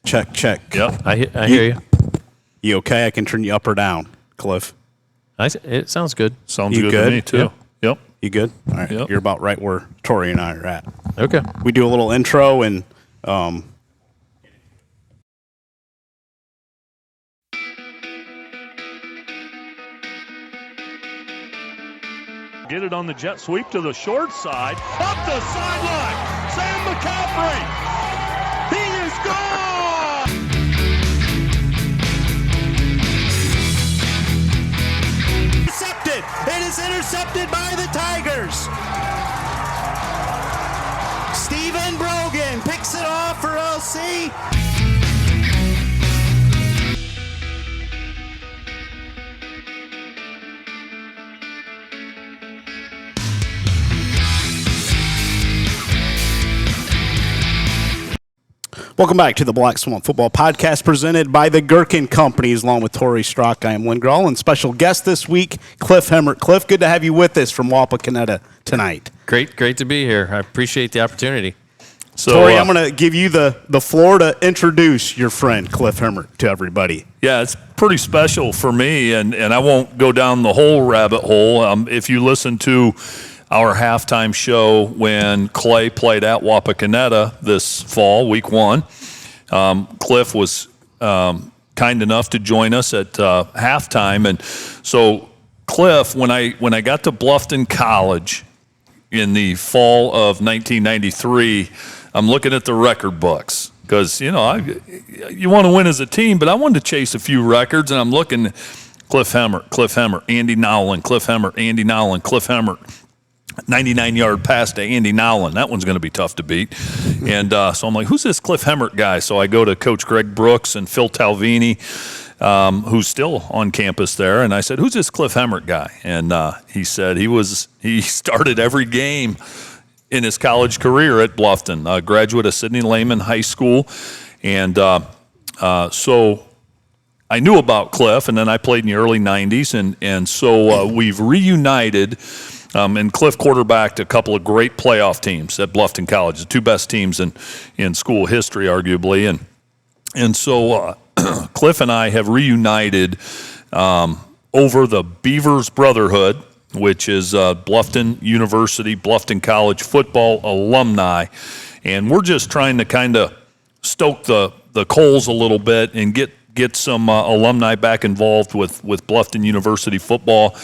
Check, check. Yep, I hear you. You okay? I can turn you up or down, Cliff. It sounds good. Sounds You good to good? me, too. Yep. You good? All right. Yep. You're about right where Tory and I are at. Okay. We do a little intro and Get it on the jet sweep to the short side. Up the sideline. Sam McCaffrey. He is gone. Intercepted. It is intercepted by the Tigers. Stephen Brogan picks it off for LC. welcome back to the Black Swamp Football Podcast presented by the Gherkin Companies, along with Tory, Strock. I am Lynn, Groll, and special guest this week, Cliff Hemmert. Cliff, good to have you with us from Wapakoneta tonight. Great to be here. I appreciate the opportunity. So, Tory, I'm going to give you the floor to introduce your friend, Cliff Hemmert, to everybody. Yeah, it's pretty special for me, and I won't go down the whole rabbit hole. If you listen to our halftime show when Clay played at Wapakoneta this fall, week 1, Cliff was kind enough to join us at halftime. And so Cliff, when I got to Bluffton College in the fall of 1993, I'm looking at the record books because, you want to win as a team, but I wanted to chase a few records, and I'm looking Cliff Hemmert, Andy Nowlin, Cliff Hemmert, Andy Nowlin, Cliff Hemmert. 99-yard pass to Andy Nowlin. That one's going to be tough to beat. And so I'm like, who's this Cliff Hemmert guy? So I go to Coach Greg Brooks and Phil Talvini, who's still on campus there. And I said, who's this Cliff Hemmert guy? And he said he started every game in his college career at Bluffton, a graduate of Sidney Lehman High School. And so I knew about Cliff, and then I played in the early 90s. And so we've reunited. And Cliff quarterbacked a couple of great playoff teams at Bluffton College, the two best teams in school history, arguably. And so Cliff and I have reunited over the Beavers Brotherhood, which is Bluffton University, Bluffton College football alumni. And we're just trying to kind of stoke the coals a little bit and get some alumni back involved with Bluffton University football.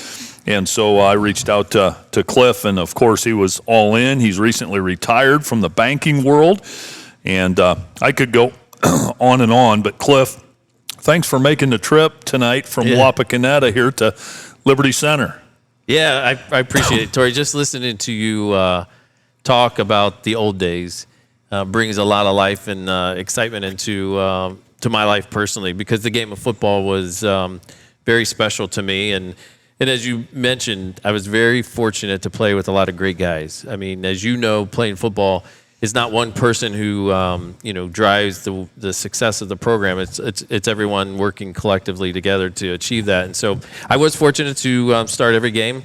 And so I reached out to Cliff, and of course he was all in. He's recently retired from the banking world, and I could go on and on. But Cliff, thanks for making the trip tonight from Wapakoneta here to Liberty Center. Yeah, I appreciate it, Tory. Just listening to you talk about the old days brings a lot of life and excitement into to my life personally, because the game of football was very special to me. And as you mentioned, I was very fortunate to play with a lot of great guys. I mean, as you know, playing football is not one person who drives the success of the program. It's everyone working collectively together to achieve that. And so I was fortunate to start every game,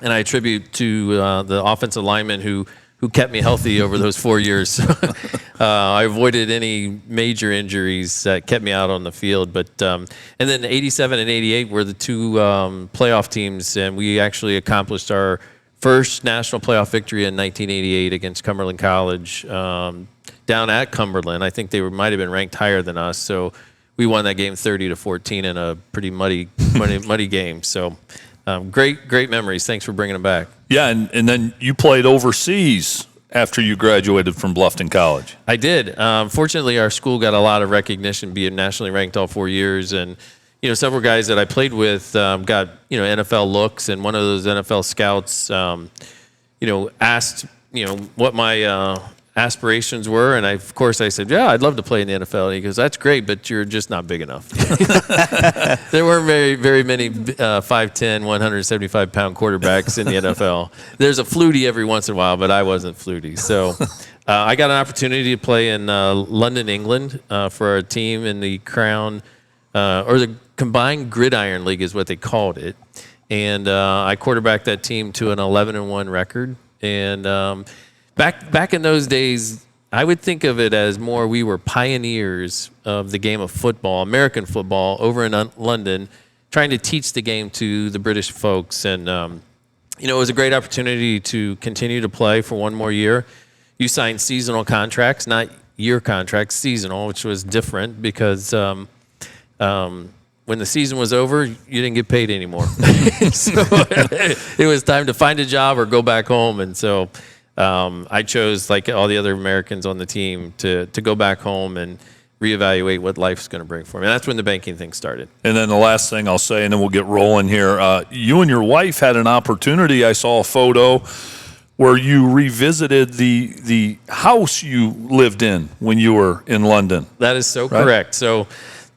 and I attribute to the offensive lineman who kept me healthy over those 4 years. I avoided any major injuries that kept me out on the field. But and then 87 and 88 were the two playoff teams, and we actually accomplished our first national playoff victory in 1988 against Cumberland College down at Cumberland. I think they might have been ranked higher than us, so we won that game 30-14 in a pretty muddy game. So great memories. Thanks for bringing them back. Yeah, and then you played overseas after you graduated from Bluffton College. I did. Fortunately, our school got a lot of recognition, being nationally ranked all 4 years, and several guys that I played with got NFL looks, and one of those NFL scouts asked what my aspirations were, and of course I said, yeah, I'd love to play in the NFL. And he goes, that's great, but you're just not big enough. There weren't very many 5'10", 175-pound quarterbacks in the NFL. There's a Flutie every once in a while, but I wasn't Flutie. So I got an opportunity to play in London, England for a team in the Crown, or the Combined Gridiron League is what they called it. And I quarterbacked that team to an 11-1 record. And back in those days, I would think of it as more we were pioneers of the game of football, American football, over in London, trying to teach the game to the British folks. And, it was a great opportunity to continue to play for one more year. You signed seasonal contracts, not year contracts, seasonal, which was different because when the season was over, you didn't get paid anymore. So it was time to find a job or go back home. And so I chose, like all the other Americans on the team, to go back home and reevaluate what life's going to bring for me. And that's when the banking thing started. And then the last thing I'll say, and then we'll get rolling here. You and your wife had an opportunity. I saw a photo where you revisited the house you lived in when you were in London. That is so correct. So,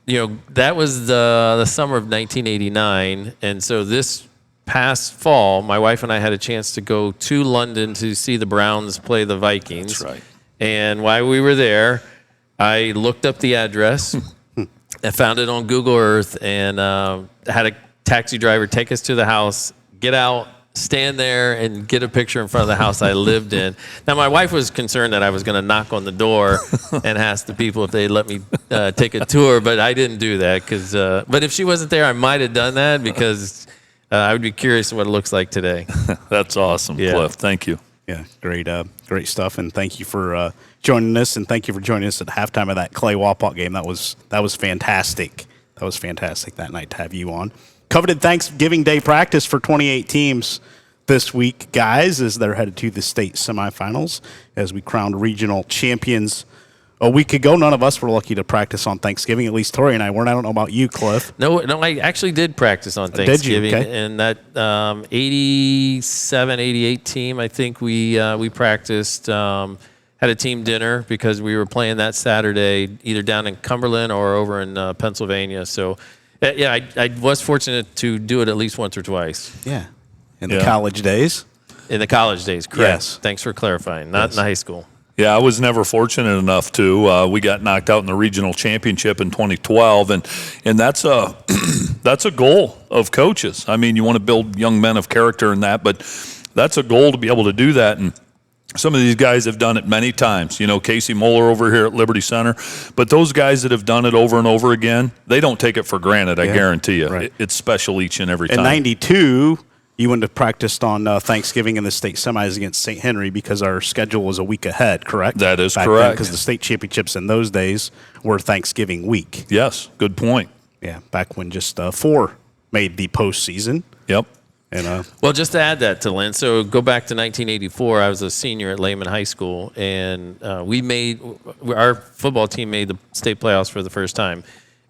that was the summer of 1989. And so this past fall, my wife and I had a chance to go to London to see the Browns play the Vikings. That's right. And while we were there, I looked up the address. I found it on Google Earth and had a taxi driver take us to the house, get out, stand there, and get a picture in front of the house I lived in. Now, my wife was concerned that I was going to knock on the door and ask the people if they'd let me take a tour, but I didn't do that. But if she wasn't there, I might have done that because I would be curious what it looks like today. That's awesome, Cliff. Thank you. Yeah, great stuff, and thank you for joining us, and thank you for joining us at halftime of that Clay Wapak game. That was fantastic. That was fantastic that night to have you on. Coveted Thanksgiving Day practice for 28 teams this week, guys, as they're headed to the state semifinals as we crowned regional champions a week ago. None of us were lucky to practice on Thanksgiving. At least Tory and I weren't. I don't know about you, Cliff. No, I actually did practice on Thanksgiving. Did you? Okay. And that 87, 88 team, I think we practiced, had a team dinner because we were playing that Saturday either down in Cumberland or over in Pennsylvania. So, I was fortunate to do it at least once or twice. Yeah. In the college days? In the college days, correct. Yes. Thanks for clarifying. Not in the high school. Yeah, I was never fortunate enough to. We got knocked out in the regional championship in 2012, and that's a that's a goal of coaches. I mean, you want to build young men of character in that, but that's a goal to be able to do that. And some of these guys have done it many times. Casey Moeller over here at Liberty Center, but those guys that have done it over and over again, they don't take it for granted. I guarantee you, it's special each and every time. In '92. You wouldn't have practiced on Thanksgiving in the state semis against St. Henry because our schedule was a week ahead, correct? That is correct. Because the state championships in those days were Thanksgiving week. Yes, good point. Yeah, back when just 4 made the postseason. Yep. And well, just to add that to Lynn, so go back to 1984. I was a senior at Lehman High School, and our football team made the state playoffs for the first time.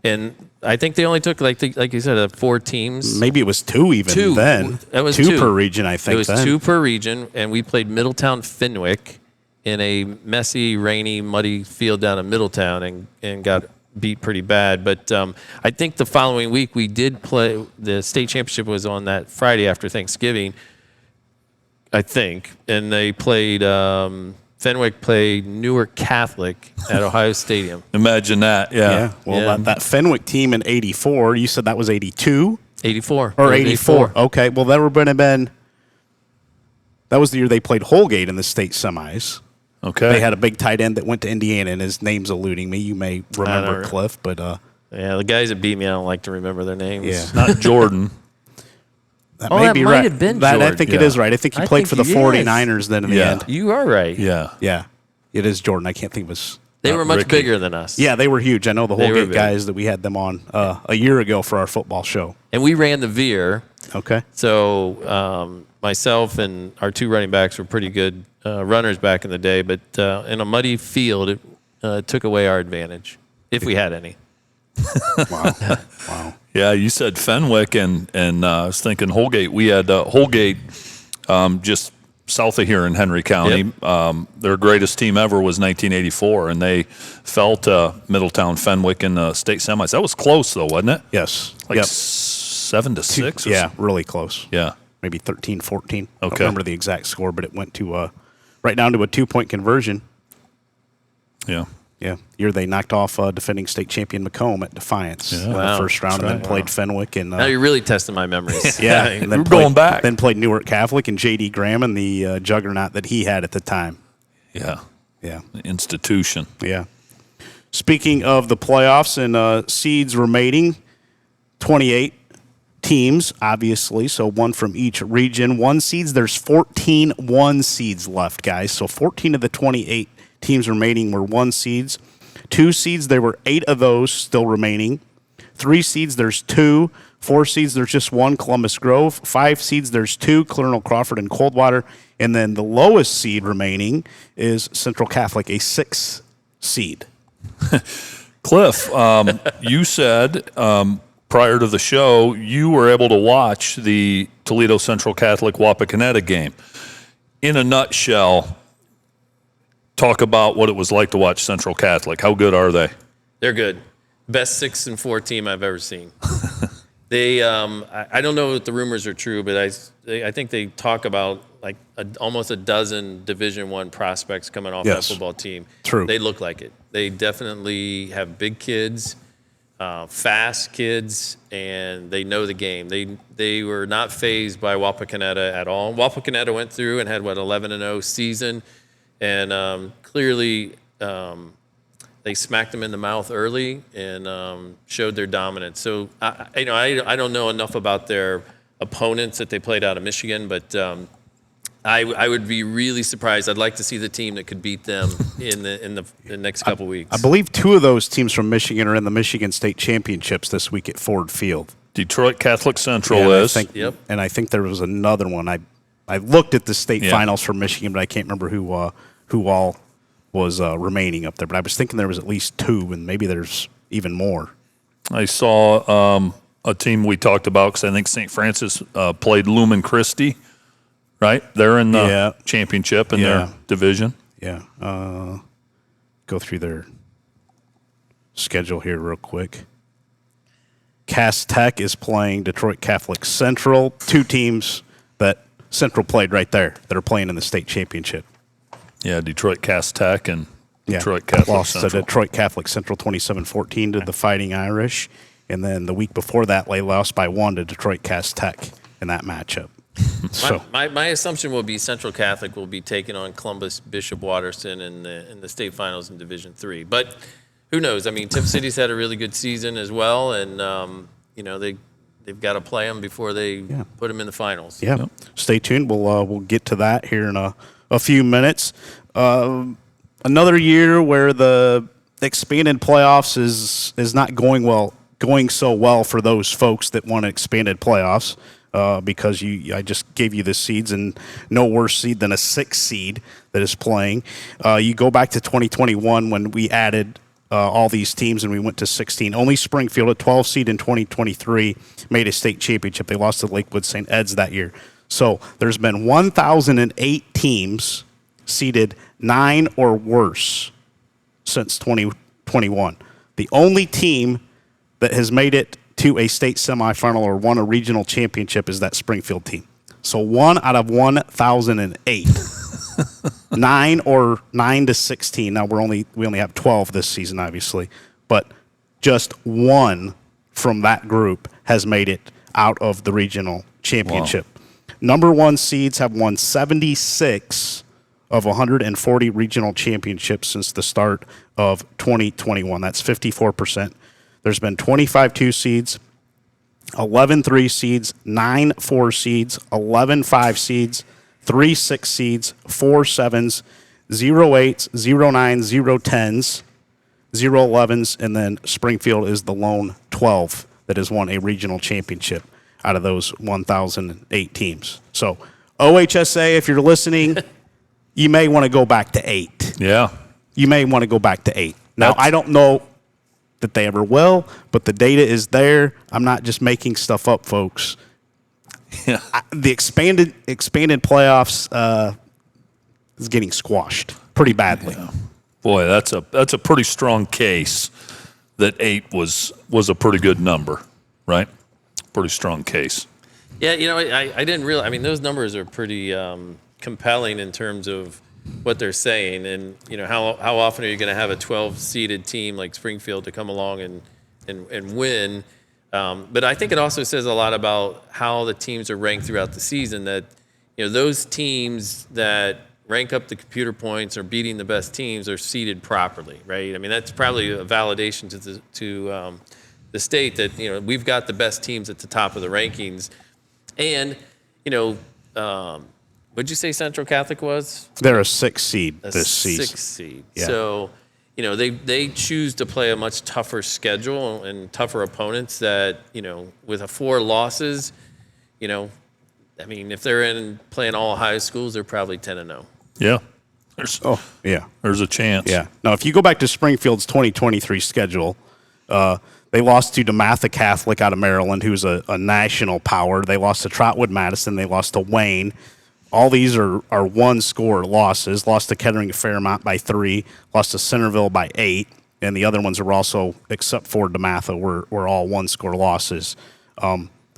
And I think they only took, like you said, 4 teams. Maybe it was 2 even then. That was 2 per region, I think. It was then. 2 per region, and we played Middletown Fenwick in a messy, rainy, muddy field down in Middletown and got beat pretty bad. But I think the following week we did play. The state championship was on that Friday after Thanksgiving, I think, and they played. Fenwick played Newark Catholic at Ohio Stadium. Imagine that, yeah. Well, that Fenwick team in '84, you said that was '82? 84. Or 84. Okay, well, that would have been – that was the year they played Holgate in the state semis. Okay. They had a big tight end that went to Indiana, and his name's eluding me. You may remember Cliff, but yeah, the guys that beat me, I don't like to remember their names. Yeah. Not Jordan. That may be might right. have been I Jordan. think it is right. I think he played for the 49ers then in the end. You are right. Yeah. Yeah, it is Jordan. I can't think of his. They were much Ricky. bigger than us. Yeah, they were huge. I know the They were Holgate big. guys that we had them on a year ago for our football show. And we ran the veer. Okay. So myself and our 2 running backs were pretty good runners back in the day, but in a muddy field, it took away our advantage, if we had any. Wow. Yeah, you said Fenwick, and I was thinking Holgate. We had Holgate just south of here in Henry County. Yep. Their greatest team ever was 1984, and they fell to Middletown Fenwick in the state semis. That was close, though, wasn't it? Yes. Like Yep. 7-6? Yeah, really close. Yeah. Maybe 13-14. I don't Okay. remember the exact score, but it went to right down to a 2-point conversion. Yeah. Yeah, year they knocked off defending state champion Macomb at Defiance in Wow. the first round, and then played Fenwick. And Now you're really testing my memories. yeah, and then We're going back. Then played Newark Catholic and J.D. Graham and the juggernaut that he had at the time. Yeah. Yeah. institution. Yeah. Speaking of the playoffs and seeds remaining, 28 teams, obviously, so one from each region. One seeds, there's 14 one seeds left, guys. So 14 of the 28 teams remaining were one seeds. Two seeds, there were 8 of those still remaining. 3 seeds, there's 2. 4 seeds, there's just 1, Columbus Grove. 5 seeds, there's 2, Colonel Crawford and Coldwater. And then the lowest seed remaining is Central Catholic, a 6 seed. Cliff, you said prior to the show you were able to watch the Toledo Central Catholic Wapakoneta game. In a nutshell, talk about what it was like to watch Central Catholic. How good are they? They're good. Best 6-4 team I've ever seen. They, I don't know if the rumors are true, but I think they talk about like almost a dozen Division I prospects coming off that football team. True. They look like it. They definitely have big kids, fast kids, and they know the game. They were not fazed by Wapakoneta at all. Wapakoneta went through and had 11-0 season, and clearly. They smacked them in the mouth early and showed their dominance. So, I don't know enough about their opponents that they played out of Michigan, but I would be really surprised. I'd like to see the team that could beat them in the next couple weeks. I believe 2 of those teams from Michigan are in the Michigan State Championships this week at Ford Field. Detroit Catholic Central is. And I think there was another one. I looked at the state finals for Michigan, but I can't remember who all was remaining up there. But I was thinking there was at least 2, and maybe there's even more. I saw a team we talked about because I think St. Francis played Lumen Christi, right? They're in the championship in their division. Yeah. Go through their schedule here real quick. Cass Tech is playing Detroit Catholic Central, 2 teams that Central played right there that are playing in the state championship. Yeah, Detroit Cass Tech and Detroit Catholic lost Central. to Detroit Catholic Central 27-14 to the Fighting Irish. And then the week before that, they lost by 1 to Detroit Cass Tech in that matchup. So my assumption will be Central Catholic will be taking on Columbus Bishop Watterson in the state finals in Division III. But who knows? I mean, Tip City's had a really good season as well, and they've got to play them before they put them in the finals. Yeah, stay tuned. We'll get to that here in a few minutes. Another year where the expanded playoffs is not going so well for those folks that want expanded playoffs because I just gave you the seeds, and no worse seed than a 6 seed that is playing. You go back to 2021 when we added all these teams and we went to 16. Only Springfield, a 12 seed in 2023, made a state championship. They lost to Lakewood St. Ed's that year. So there's been 1,008 teams seeded 9 or worse since 2021. The only team that has made it to a state semifinal or won a regional championship is that Springfield team. So 1 out of 1,008. 9 to 16. Now we only have 12 this season, obviously, but just 1 from that group has made it out of the regional championship. Wow. Number 1 seeds have won 76 of 140 regional championships since the start of 2021. That's 54%. There's been 25 2 seeds, 11 3 seeds, 9 4 seeds, 11 5 seeds, 3 6 seeds, 4 7s, 0 8s, 0 9s, 0 10s, 0 11s, and then Springfield is the lone 12 that has won a regional championship out of those 1,008 teams. So, OHSA, if you're listening, you may want to go back to 8. Yeah. You may want to go back to 8. Now, I don't know that they ever will, but the data is there. I'm not just making stuff up, folks. Yeah. The expanded playoffs is getting squashed pretty badly. Yeah. Boy, that's a pretty strong case that 8 was a pretty good number, right? Pretty strong case. Yeah, I didn't realize. I mean, those numbers are pretty compelling in terms of what they're saying, and how often are you going to have a 12-seeded team like Springfield to come along and win? But I think it also says a lot about how the teams are ranked throughout the season. That those teams that rank up the computer points or beating the best teams are seeded properly, right? I mean, that's probably a validation to the state that, we've got the best teams at the top of the rankings. And, what'd you say Central Catholic was? They're a 6 seed this season. 6 seed. Yeah. So, they choose to play a much tougher schedule and tougher opponents that, with 4 losses, I mean, if they're playing all high schools, they're probably 10-0. Yeah. There's a chance. Yeah. Now, if you go back to Springfield's 2023 schedule, they lost to DeMatha Catholic out of Maryland, who's a national power. They lost to Trotwood Madison. They lost to Wayne. All these are one-score losses. Lost to Kettering Fairmont by 3. Lost to Centerville by 8. And the other ones are also, except for DeMatha, were all one-score losses.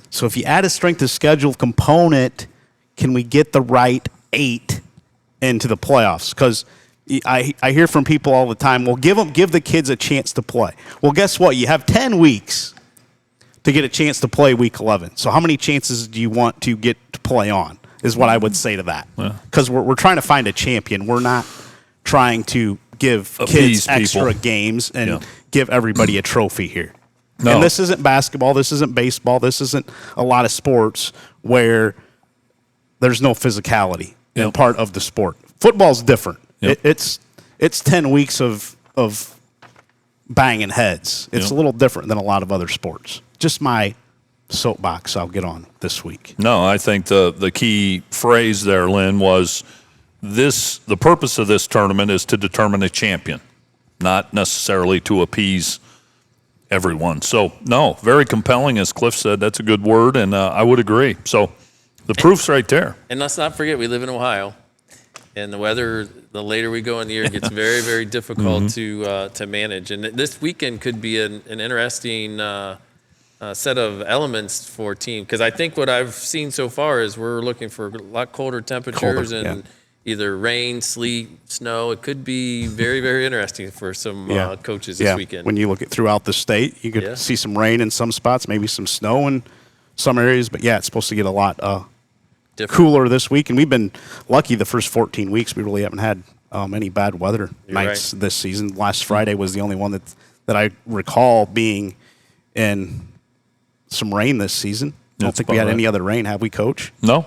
So if you add a strength of schedule component, can we get the right 8 into the playoffs? Because I hear from people all the time, well, give the kids a chance to play. Well, guess what? You have 10 weeks to get a chance to play week 11. So how many chances do you want to get to play on is what I would say to that. Because we're trying to find a champion. We're not trying to give kids extra games and give everybody a trophy here. No. And this isn't basketball. This isn't baseball. This isn't a lot of sports where there's no physicality in part of the sport. Football's different. It's 10 weeks of banging heads. It's a little different than a lot of other sports. Just my soapbox I'll get on this week. No, I think the key phrase there, Lynn, was the purpose of this tournament is to determine a champion, not necessarily to appease everyone. So, no, very compelling, as Cliff said. That's a good word, and I would agree. So the proof's right there. And let's not forget, we live in Ohio, and the weather, the later we go in the year, gets very, very difficult to manage. And this weekend could be an interesting set of elements for a team, because I think what I've seen so far is we're looking for a lot colder temperatures and either rain, sleet, snow. It could be very, very interesting for some coaches this weekend. When you look at throughout the state, you could see some rain in some spots, maybe some snow in some areas. But, it's supposed to get a lot cooler this week. And we've been lucky the first 14 weeks. We really haven't had any bad weather nights this season. Last Friday was the only one that I recall being in some rain this season. I don't think we had any other rain, have we, Coach? No.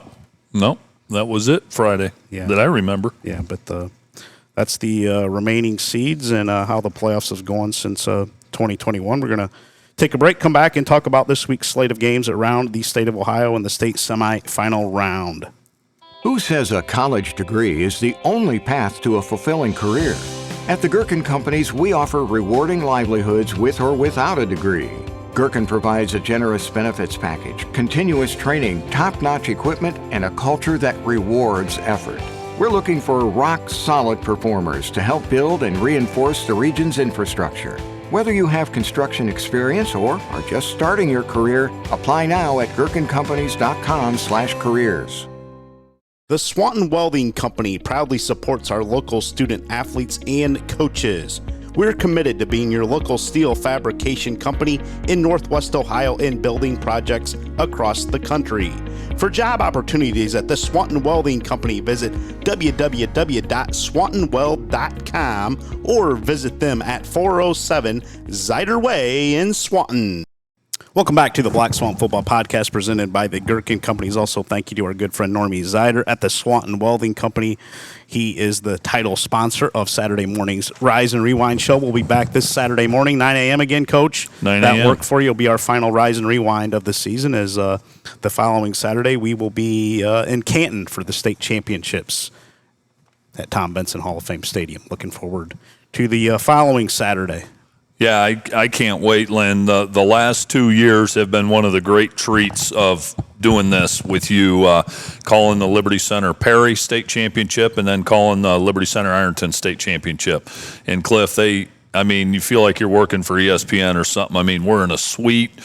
That was it Friday that I remember. Yeah, but that's the remaining seeds and how the playoffs have gone since 2021. We're going to take a break, come back, and talk about this week's slate of games around the state of Ohio in the state semifinal round. Who says a college degree is the only path to a fulfilling career? At the Gherkin Companies, we offer rewarding livelihoods with or without a degree. Gherkin provides a generous benefits package, continuous training, top-notch equipment, and a culture that rewards effort. We're looking for rock-solid performers to help build and reinforce the region's infrastructure. Whether you have construction experience or are just starting your career, apply now at gherkincompanies.com/careers. The Swanton Welding Company proudly supports our local student athletes and coaches. We're committed to being your local steel fabrication company in Northwest Ohio and building projects across the country. For job opportunities at the Swanton Welding Company, visit www.swantonweld.com or visit them at 407 Zider Way in Swanton. Welcome back to the Black Swan Football Podcast presented by the Gherkin Companies. Also, thank you to our good friend Normie Zider at the Swanton Welding Company. He is the title sponsor of Saturday morning's Rise and Rewind show. We'll be back this Saturday morning, 9 a.m. again, Coach. 9 a.m. That work for you. Will be our final Rise and Rewind of the season, as the following Saturday we will be in Canton for the state championships at Tom Benson Hall of Fame Stadium. Looking forward to the following Saturday. Yeah, I can't wait, Lynn. The last 2 years have been one of the great treats of doing this with you, calling the Liberty Center Perry State Championship and then calling the Liberty Center Ironton State Championship. And Cliff, you feel like you're working for ESPN or something. I mean, we're in a suite.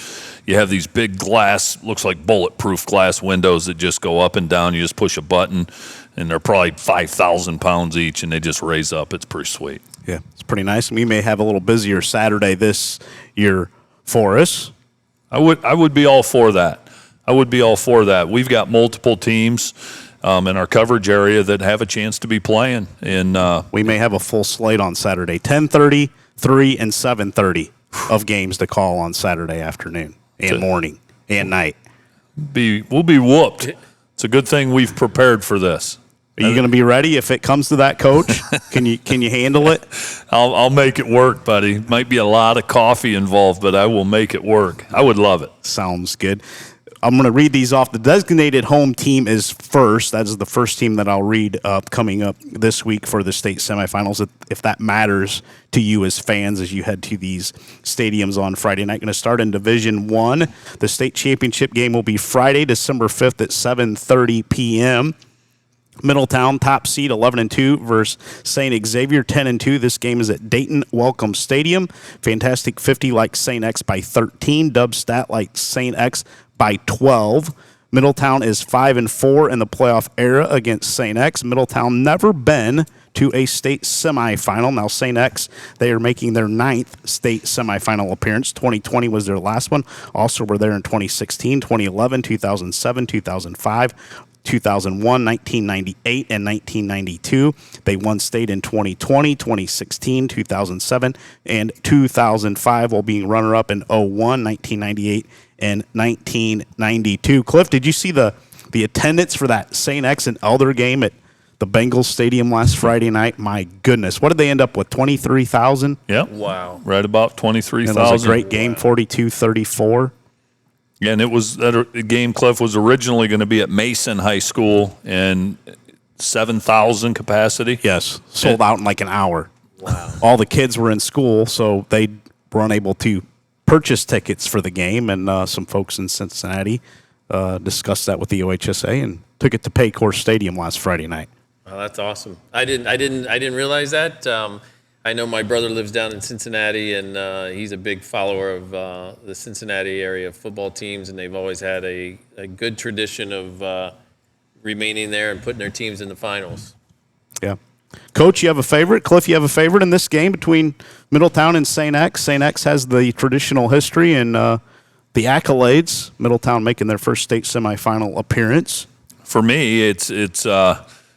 You have these big glass, looks like bulletproof glass windows that just go up and down. You just push a button, and they're probably 5,000 pounds each, and they just raise up. It's pretty sweet. Yeah, it's pretty nice. We may have a little busier Saturday this year for us. I would be all for that. We've got multiple teams. in our coverage area that have a chance to be playing. And we may have a full slate on Saturday, 10:30, 3, and 7:30 of games to call on Saturday afternoon and morning and night. we'll be whooped. It's a good thing we've prepared for this. Are you going to be ready if it comes to that, Coach? Can you handle it? I'll make it work, buddy. Might be a lot of coffee involved, but I will make it work. I would love it. Sounds good. I'm going to read these off. The designated home team is first. That is the first team that I'll read coming up this week for the state semifinals, if that matters to you as fans as you head to these stadiums on Friday night. Going to start in Division I. The state championship game will be Friday, December 5th at 7:30 p.m. Middletown, top seed 11-2 versus St. Xavier 10-2. This game is at Dayton Welcome Stadium. Fantastic 50 like St. X by 13. Dub Stat like St. X by 12. Middletown is 5-4 in the playoff era against St. X. Middletown never been to a state semifinal. Now St. X, they are making their 9th state semifinal appearance. 2020 was their last one. Also were there in 2016, 2011, 2007, 2005. 2001, 1998, and 1992. They won state in 2020, 2016, 2007, and 2005 while being runner-up in 01, 1998, and 1992. Cliff, did you see the attendance for that St. X and Elder game at the Bengals Stadium last Friday night? My goodness. What did they end up with, 23,000? Yep. Wow. Right about 23,000. It was a great game, 42-34. Yeah, and it was that game, Cliff, was originally going to be at Mason High School and 7,000 capacity. Yes, sold out in like an hour. Wow. All the kids were in school, so they were unable to purchase tickets for the game, and some folks in Cincinnati discussed that with the OHSA and took it to Paycor Stadium last Friday night. Well, that's awesome. I didn't realize that. I know my brother lives down in Cincinnati, and he's a big follower of the Cincinnati area football teams, and they've always had a good tradition of remaining there and putting their teams in the finals. Yeah. Coach, you have a favorite? Cliff, you have a favorite in this game between Middletown and St. X? St. X has the traditional history and the accolades. Middletown making their first state semifinal appearance. For me, it's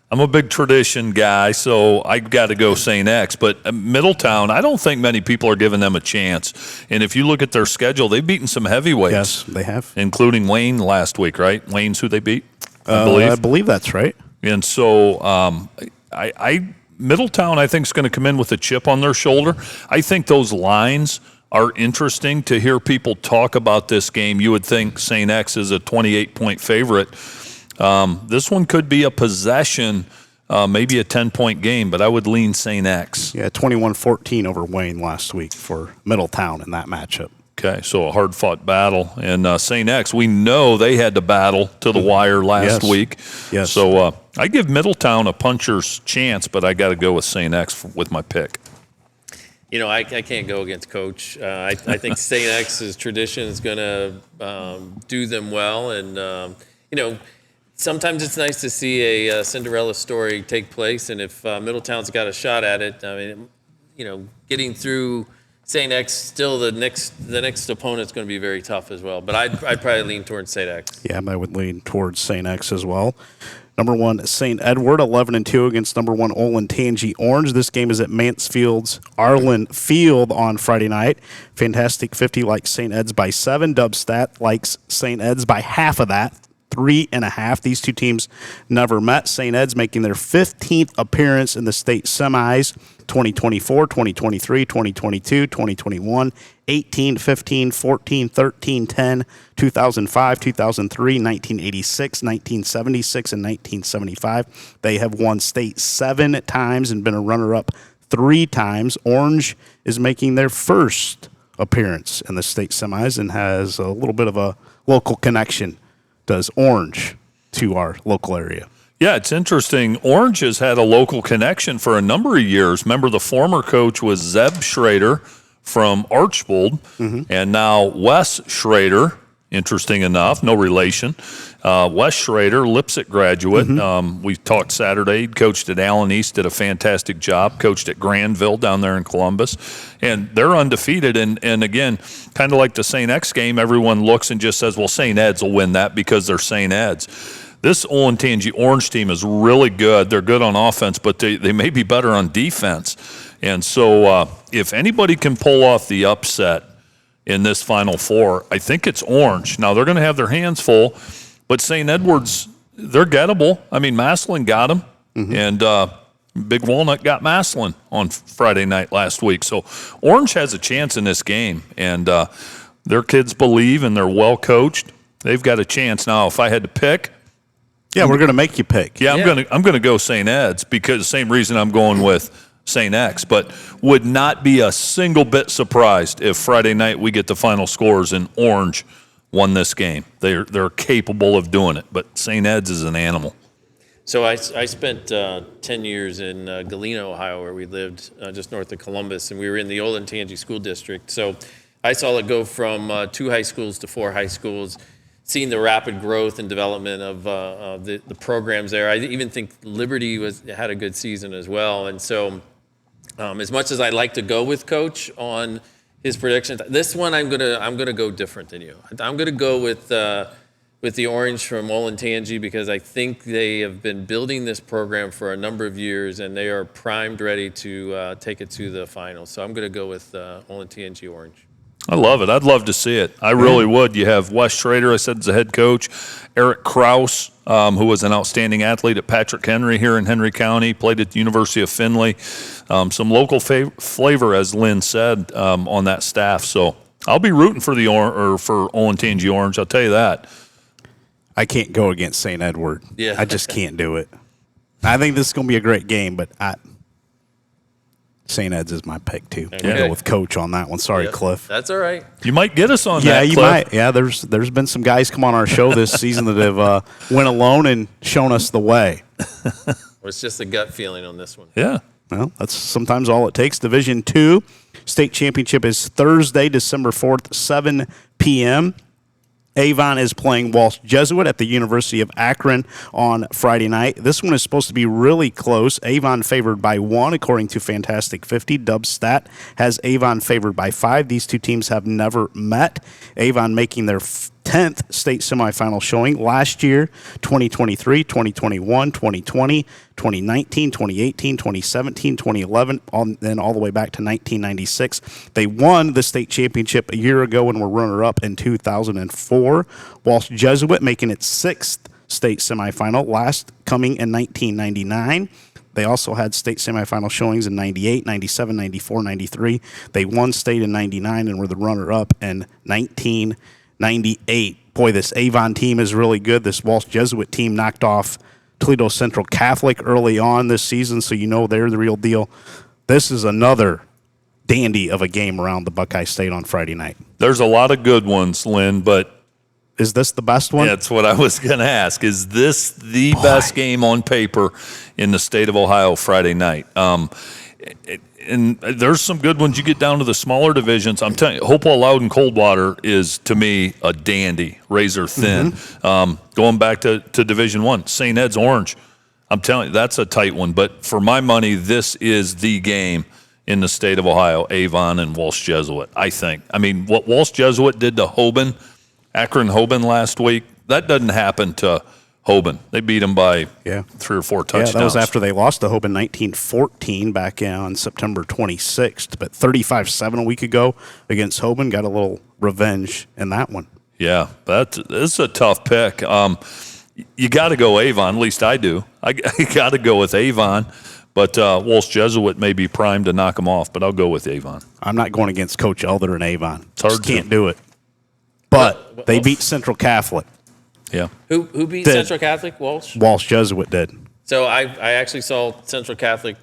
I'm a big tradition guy, so I got to go St. X. But Middletown, I don't think many people are giving them a chance. And if you look at their schedule, they've beaten some heavyweights. Yes, they have. Including Wayne last week, right? Wayne's who they beat, I believe that's right. And so Middletown, I think, is going to come in with a chip on their shoulder. I think those lines are interesting to hear people talk about this game. You would think St. X is a 28-point favorite. This one could be a possession, maybe a 10-point game, but I would lean St. X. Yeah, 21-14 over Wayne last week for Middletown in that matchup. Okay, so a hard-fought battle. And St. X, we know they had to battle to the wire last week. Yes. So I give Middletown a puncher's chance, but I got to go with St. X with my pick. You know, I can't go against Coach. I think St. X's tradition is going to do them well, and sometimes it's nice to see a Cinderella story take place, and if Middletown's got a shot at it, I mean, getting through St. X, still the next opponent's going to be very tough as well. But I'd probably lean towards St. X. Yeah, I would lean towards St. X as well. Number 1, St. Edward, 11-2 against number 1, Olentangy Orange. This game is at Mansfield's Arlen Field on Friday night. Fantastic 50 likes St. Ed's by 7. Dubstat likes St. Ed's by half of that. 3.5. These two teams never met. St. Ed's making their 15th appearance in the state semis, 2024, 2023, 2022, 2021, 18, 15, 14, 13, 10, 2005, 2003, 1986, 1976, and 1975. They have won state 7 times and been a runner-up 3 times. Orange is making their first appearance in the state semis and has a little bit of a local connection. Does Orange to our local area. Yeah, it's interesting. Orange has had a local connection for a number of years. Remember, the former coach was Zeb Schrader from Archbold, and now Wes Schrader, interesting enough, no relation. Wes Schrader, Lipsick graduate. We talked Saturday. He coached at Allen East, did a fantastic job. Coached at Granville down there in Columbus. And they're undefeated. And again, kind of like the St. X game, everyone looks and just says, well, St. Ed's will win that because they're St. Ed's. this Olentangy Orange team is really good. They're good on offense, but they may be better on defense. And so if anybody can pull off the upset in this Final Four, I think it's Orange. Now, they're going to have their hands full, but St. Edward's, they're gettable. I mean, Massillon got them, and Big Walnut got Massillon on Friday night last week. So Orange has a chance in this game, and their kids believe, and they're well coached. They've got a chance. Now, if I had to pick, we're going to make you pick. I'm going to go St. Ed's because the same reason I'm going with St. X, but would not be a single bit surprised if Friday night we get the final scores and Orange won this game. They're capable of doing it, but St. Ed's is an animal. So I spent 10 years in Galena, Ohio, where we lived just north of Columbus, and we were in the Olentangy School District. So I saw it go from 2 high schools to 4 high schools, seeing the rapid growth and development of the programs there. I even think Liberty had a good season as well. And so as much as I'd like to go with Coach on his predictions, this one I'm gonna go different than you. I'm gonna go with the Orange from Olentangy because I think they have been building this program for a number of years and they are primed, ready to take it to the finals. So I'm gonna go with Olentangy Orange. I love it. I'd love to see it. I really would. You have Wes Schrader, I said, as the head coach. Eric Kraus, who was an outstanding athlete at Patrick Henry here in Henry County, played at the University of Findlay. Some local flavor, as Lynn said, on that staff. So I'll be rooting for for Olentangy Orange. I'll tell you that. I can't go against St. Edward. Yeah. I just can't do it. I think this is going to be a great game, but St. Ed's is my pick, too. Okay. I'll go with Coach on that one. Sorry, Yep. Cliff. That's all right. You might get us on that, Yeah, you Cliff. might. Yeah, there's been some guys come on our show this season that have went alone and shown us the way. It's just a gut feeling on this one. Yeah. Well, that's sometimes all it takes. Division II state championship is Thursday, December 4th, 7 p.m. Avon is playing Walsh Jesuit at the University of Akron on Friday night. This one is supposed to be really close. Avon favored by 1, according to Fantastic 50. Dubstat has Avon favored by 5. These two teams have never met. Avon making their 10th state semifinal showing last year, 2023, 2021, 2020, 2019, 2018, 2017, 2011, then all the way back to 1996. They won the state championship a year ago and were runner-up in 2004. Walsh Jesuit making its 6th state semifinal, last coming in 1999. They also had state semifinal showings in 98, 97, 94, 93. They won state in 99 and were the runner-up in 1998. Boy, this Avon team is really good. This Walsh Jesuit team knocked off Toledo Central Catholic early on this season, so you know they're the real deal. This is another dandy of a game around the Buckeye State on Friday night. There's a lot of good ones, Lynn, but is this the best one? that's what I was going to ask. Is this the best game on paper in the state of Ohio Friday night? And there's some good ones. You get down to the smaller divisions. I'm telling you, Hopewell, Loudon, Coldwater is, to me, a dandy, razor thin. Going back to Division I, St. Ed's Orange. I'm telling you, that's a tight one. But for my money, this is the game in the state of Ohio, Avon and Walsh Jesuit, I think. I mean, what Walsh Jesuit did to Akron-Hoban last week, that doesn't happen to Hoban. They beat them by 3 or 4 touchdowns. Yeah, that was after they lost to Hoban 1914 back on September 26th. But 35-7 a week ago against Hoban, got a little revenge in that one. Yeah, this is a tough pick. You got to go Avon, at least I do. I got to go with Avon. But Walsh Jesuit may be primed to knock them off, but I'll go with Avon. I'm not going against Coach Elder and Avon. Just can't do it. But they beat Central Catholic. Yeah. Who beat Central Catholic? Walsh? Walsh Jesuit did. So I actually saw Central Catholic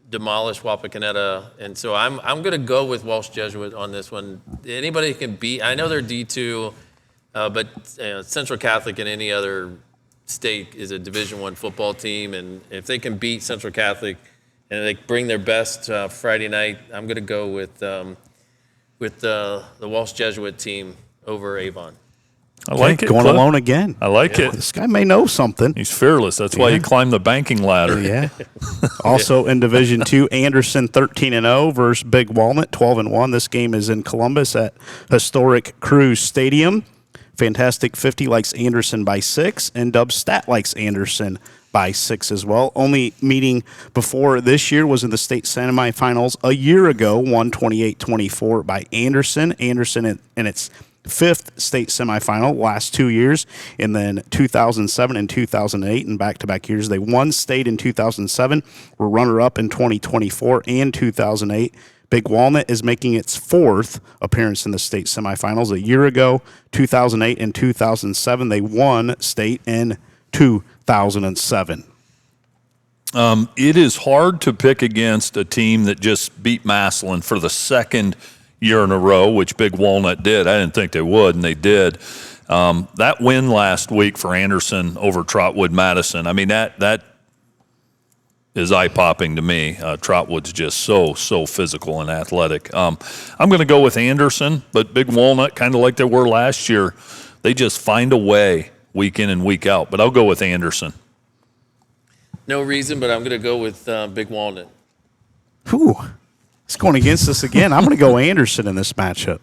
demolish Wapakoneta, and so I'm going to go with Walsh Jesuit on this one. Anybody can beat. I know they're D2, but Central Catholic in any other state is a Division I football team, and if they can beat Central Catholic and they bring their best Friday night, I'm going to go with the Walsh Jesuit team over Avon. I like it. Going Cliff. alone again. I like it. This guy may know something. He's fearless. That's why you climb the banking ladder. Yeah. Also in Division II, Anderson 13-0 versus Big Walnut 12-1. This game is in Columbus at historic Cruz Stadium. Fantastic 50 likes Anderson by 6, and Dub Stat likes Anderson by 6 as well. Only meeting before this year was in the state semifinals a year ago, won 28-24 by Anderson. Anderson in its 5th state semifinal last 2 years, and then 2007 and 2008 in back-to-back years. They won state in 2007, were runner-up in 2024 and 2008. Big Walnut is making its 4th appearance in the state semifinals. A year ago, 2008 and 2007, they won state in 2007. It is hard to pick against a team that just beat Massillon for the second year in a row, which Big Walnut did. I didn't think they would, and they did. That win last week for Anderson over Trotwood Madison, I mean, that is eye-popping to me. Trotwood's just so physical and athletic. I'm going to go with Anderson, but Big Walnut, kind of like they were last year, they just find a way week in and week out. But I'll go with Anderson. No reason, but I'm going to go with Big Walnut. Whew. It's going against us again. I'm going to go Anderson in this matchup.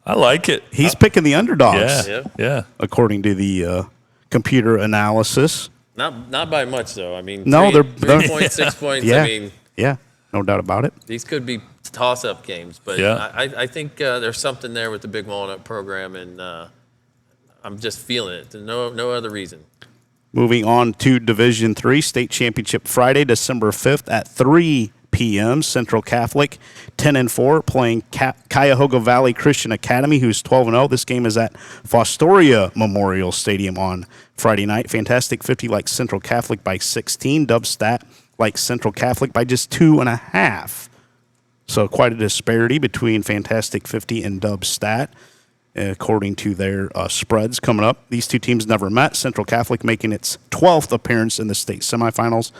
I like it. He's picking the underdogs, Yeah. according to the computer analysis. Not by much, though. I mean, No, 3 they're points, 6 points. Yeah. I mean, yeah, no doubt about it. these could be toss-up games, but Yeah. I think there's something there with the Big Walnut program, and I'm just feeling it. There's no other reason. Moving on to Division III, state championship Friday, December 5th at 3 p.m. Central Catholic, 10-4, playing Cuyahoga Valley Christian Academy, who's 12-0. This game is at Fostoria Memorial Stadium on Friday night. Fantastic 50 like Central Catholic by 16. Dub Stat like Central Catholic by just 2.5. So quite a disparity between Fantastic 50 and Dub Stat, according to their spreads coming up. These two teams never met. Central Catholic making its 12th appearance in the state semifinals.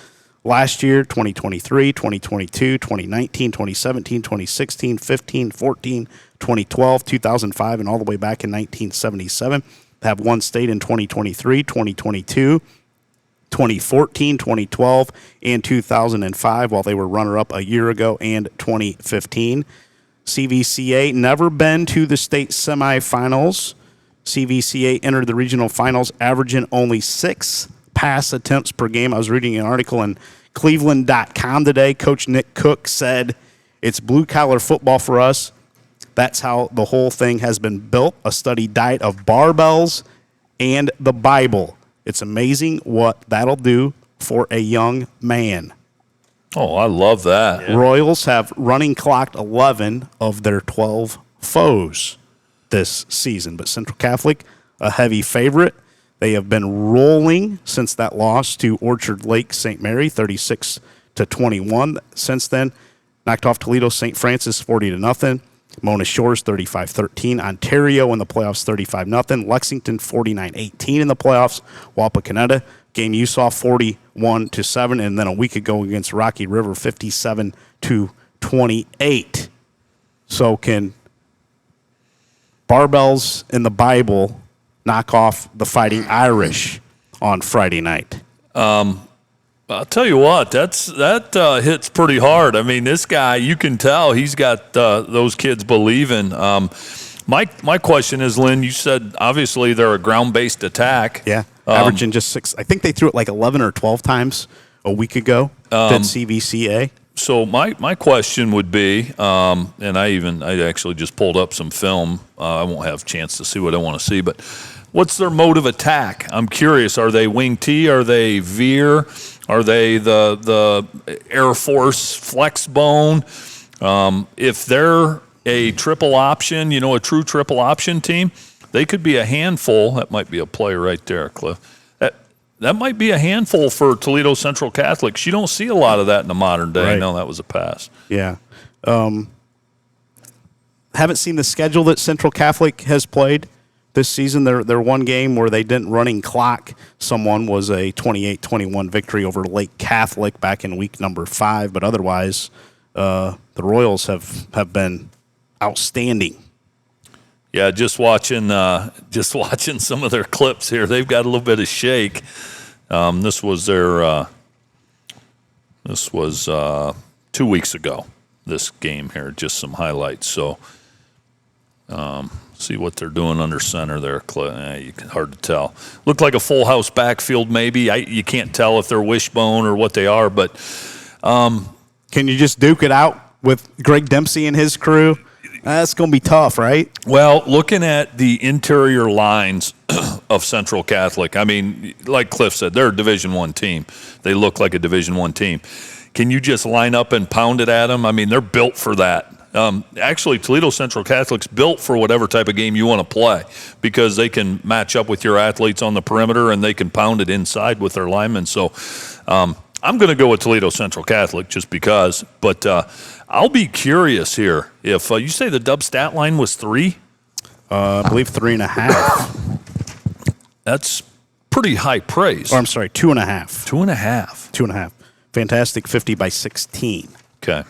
Last year, 2023, 2022, 2019, 2017, 2016, 15, 14, 2012, 2005, and all the way back in 1977. They have won state in 2023, 2022, 2014, 2012, and 2005, while they were runner-up a year ago, and 2015. CVCA never been to the state semifinals. CVCA entered the regional finals, averaging only 6 pass attempts per game. I was reading an article in Cleveland.com today. Coach Nick Cook said, "It's blue-collar football for us. That's how the whole thing has been built, a study diet of barbells and the Bible. It's amazing what that'll do for a young man." Oh, I love that. Yeah. Royals have running clocked 11 of their 12 foes this season, but Central Catholic, a heavy favorite. They have been rolling since that loss to Orchard Lake St. Mary, 36-21. Since then, knocked off Toledo St. Francis 40-0. Mona Shores 35-13. Ontario in the playoffs 35-0. Lexington 49-18 in the playoffs. Wapakoneta, game you saw 41-7, and then a week ago against Rocky River 57-28. So can barbells in the Bible knock off the Fighting Irish on Friday night? I'll tell you what, that hits pretty hard. I mean, this guy, you can tell he's got those kids believing. My question is, Lynn, you said obviously they're a ground-based attack. Yeah, averaging just 6. I think they threw it like 11 or 12 times a week ago. Did CVCA. So my question would be, and I actually just pulled up some film. I won't have a chance to see what I want to see, but what's their mode of attack? I'm curious. Are they wing T? Are they veer? Are they the Air Force flex bone? If they're a triple option, a true triple option team, they could be a handful. That might be a play right there, Cliff. That might be a handful for Toledo Central Catholics. You don't see a lot of that in the modern day. Right. No, that was a pass. Yeah. Haven't seen the schedule that Central Catholic has played this season. Their one game where they didn't running clock someone was a 28-21 victory over Lake Catholic back in week number 5. But otherwise, the Royals have been outstanding. Yeah, just watching some of their clips here. They've got a little bit of shake. This was 2 weeks ago. This game here, just some highlights. So See what they're doing under center there. Hard to tell. Looked like a full house backfield maybe. You can't tell if they're wishbone or what they are, but can you just duke it out with Greg Dempsey and his crew? That's going to be tough, right? Well, looking at the interior lines of Central Catholic, I mean, like Cliff said, they're a Division I team. They look like a Division I team. Can you just line up and pound it at them? I mean, they're built for that. Actually, Toledo Central Catholic's built for whatever type of game you want to play because they can match up with your athletes on the perimeter and they can pound it inside with their linemen. So I'm going to go with Toledo Central Catholic just because. But I'll be curious here. If you say the dub stat line was 3? I believe 3.5. That's pretty high praise. Or I'm sorry, 2.5. 2.5. 2.5. Fantastic 50 by 16. Okay.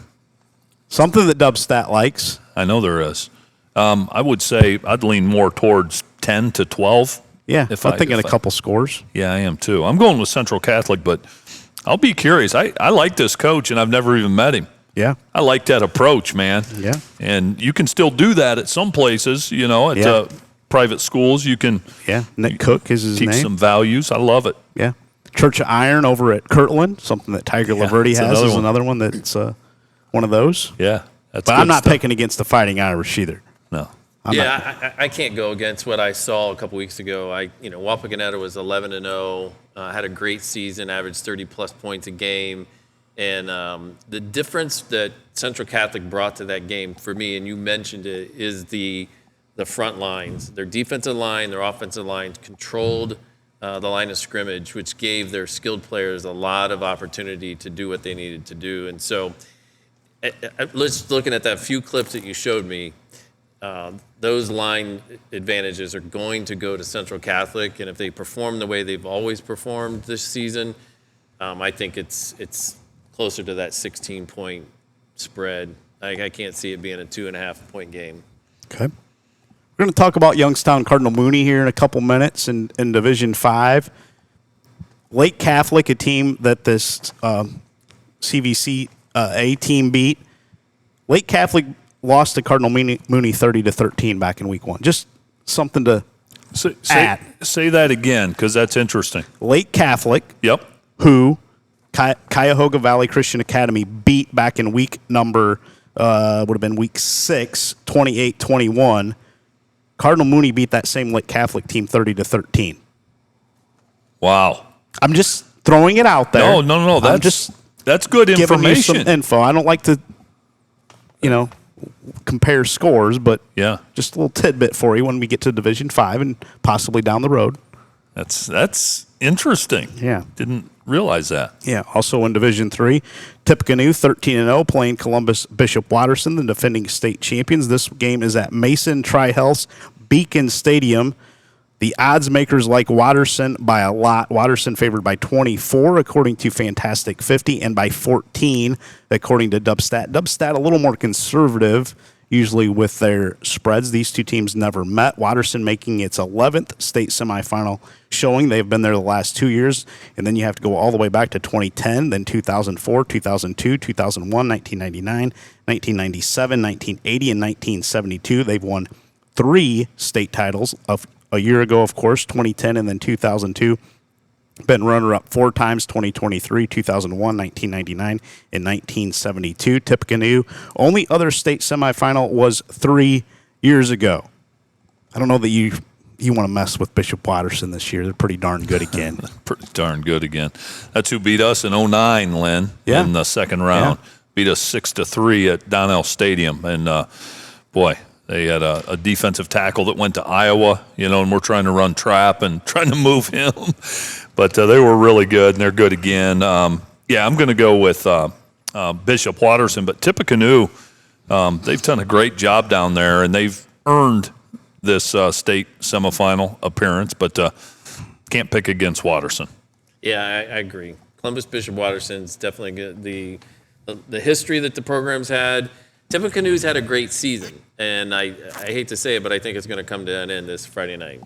Something that Dub Stat likes. I know there is. I would say I'd lean more towards 10 to 12. Yeah, I'm thinking a couple scores. Yeah, I am too. I'm going with Central Catholic, but I'll be curious. I like this coach, and I've never even met him. Yeah. I like that approach, man. Yeah. And you can still do that at some places, at private schools. You can Nick Cook is his teach name. some values. I love it. Yeah. Church of Iron over at Kirtland, something that Tiger Laverty has is another one that's one of those. Yeah. But I'm not picking against the Fighting Irish either. No. I can't go against what I saw a couple weeks ago. Wapakoneta was 11-0, had a great season, averaged 30-plus points a game. And the difference that Central Catholic brought to that game for me, and you mentioned it, is the front lines. Their defensive line, their offensive line controlled the line of scrimmage, which gave their skilled players a lot of opportunity to do what they needed to do. And so let's looking at that few clips that you showed me, those line advantages are going to go to Central Catholic. And if they perform the way they've always performed this season, I think it's closer to that 16-point spread. I can't see it being a 2.5-point game. Okay. We're going to talk about Youngstown Cardinal Mooney here in a couple minutes in Division 5. Lake Catholic, a team that this CVC A team beat. Lake Catholic lost to Cardinal Mooney 30-13 back in week 1. Just something to add. Say that again, because that's interesting. Lake Catholic, Yep. who Cuyahoga Valley Christian Academy beat back in week number, would have been week 6, 28-21. Cardinal Mooney beat that same Lake Catholic team 30-13. Wow. I'm just throwing it out there. No. That's good Giving you information. some info. I don't like to, compare scores, but just a little tidbit for you when we get to Division 5 and possibly down the road. That's interesting. Yeah. Didn't realize that. Yeah. Also in Division 3, Tippecanoe 13-0 playing Columbus Bishop Watterson, the defending state champions. This game is at Mason Tri-Health's Beacon Stadium. The odds makers like Watterson by a lot. Watterson favored by 24, according to Fantastic 50, and by 14, according to Dubstat. Dubstat a little more conservative, usually with their spreads. These two teams never met. Watterson making its 11th state semifinal showing. They've been there the last 2 years, and then you have to go all the way back to 2010, then 2004, 2002, 2001, 1999, 1997, 1980, and 1972. They've won 3 state titles of a year ago, of course, 2010 and then 2002. Been runner-up 4 times, 2023, 2001, 1999, and 1972. Tippecanoe, only other state semifinal was 3 years ago. I don't know that you want to mess with Bishop Watterson this year. They're pretty darn good again. Pretty darn good again. That's who beat us in 2009, Lynn, in the second round. Yeah. Beat us 6-3 at Donnell Stadium. And, boy, they had a defensive tackle that went to Iowa, and we're trying to run trap and trying to move him. But they were really good, and they're good again. I'm going to go with Bishop Watterson. But Tippecanoe, they've done a great job down there, and they've earned this state semifinal appearance, but can't pick against Watterson. Yeah, I agree. Columbus Bishop Watterson's definitely good. The history that the program's had. Tippecanoe's had a great season, and I hate to say it, but I think it's going to come to an end this Friday night.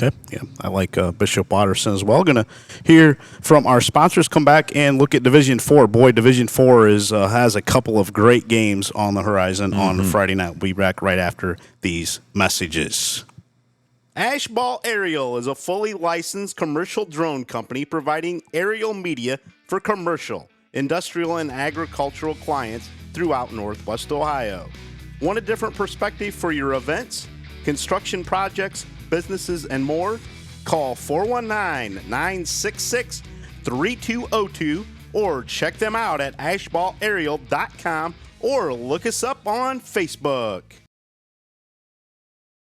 Okay, yeah, I like Bishop Watterson as well. Going to hear from our sponsors, come back and look at Division 4. Boy, Division 4 has a couple of great games on the horizon on Friday night. We'll be back right after these messages. Ashball Aerial is a fully licensed commercial drone company providing aerial media for commercial, industrial, and agricultural clients throughout Northwest Ohio. Want a different perspective for your events, construction projects, businesses, and more? Call 419-966-3202 or check them out at ashballaerial.com or look us up on Facebook.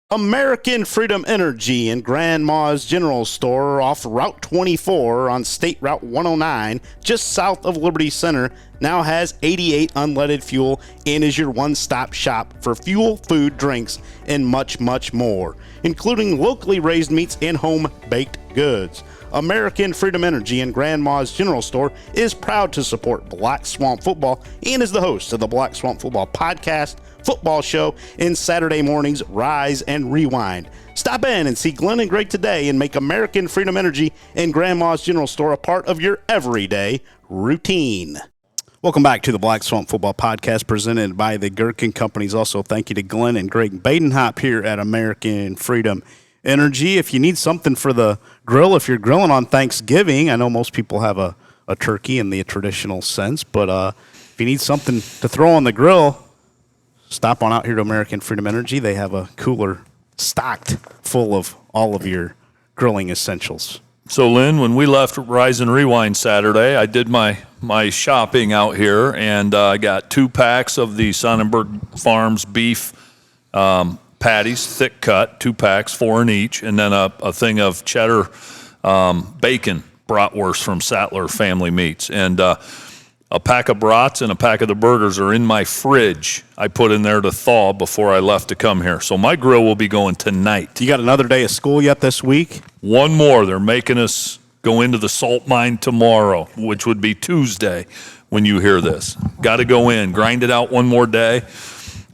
American Freedom Energy and Grandma's General Store off Route 24 on State Route 109, just south of Liberty Center, now has 88 unleaded fuel and is your one-stop shop for fuel, food, drinks, and much, much more, including locally raised meats and home-baked goods. American Freedom Energy and Grandma's General Store is proud to support Black Swamp Football and is the host of the Black Swamp Football podcast, football show, and Saturday mornings Rise and Rewind. Stop in and see Glenn and Greg today and make American Freedom Energy and Grandma's General Store a part of your everyday routine. Welcome back to the Black Swamp Football Podcast presented by the Gherkin Companies. Also, thank you to Glenn and Greg Badenhop here at American Freedom Energy. If you need something for the grill, if you're grilling on Thanksgiving, I know most people have a turkey in the traditional sense, but if you need something to throw on the grill, stop on out here to American Freedom Energy. They have a cooler stocked full of all of your grilling essentials. So, Lynn, when we left Rise and Rewind Saturday, I did my shopping out here, and I got 2 packs of the Sonnenberg Farms beef patties, thick cut, 2 packs, 4 in each, and then a thing of cheddar bacon bratwurst from Sattler Family Meats. And a pack of brats and a pack of the burgers are in my fridge. I put in there to thaw before I left to come here. So my grill will be going tonight. You got another day of school yet this week? One more. They're making us go into the salt mine tomorrow, which would be Tuesday when you hear this. Got to go in, grind it out one more day.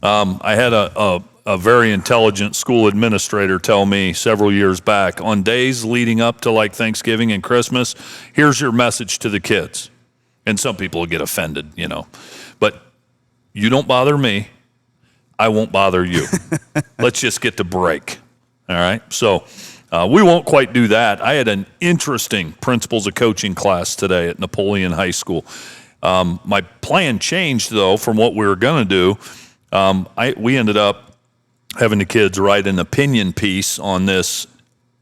I had a very intelligent school administrator tell me several years back, on days leading up to like Thanksgiving and Christmas, here's your message to the kids. And some people will get offended, you know. But you don't bother me, I won't bother you. Let's just get to break, all right? So we won't quite do that. I had an interesting principles of coaching class today at Napoleon High School. My plan changed, though, from what we were going to do. We ended up having the kids write an opinion piece on this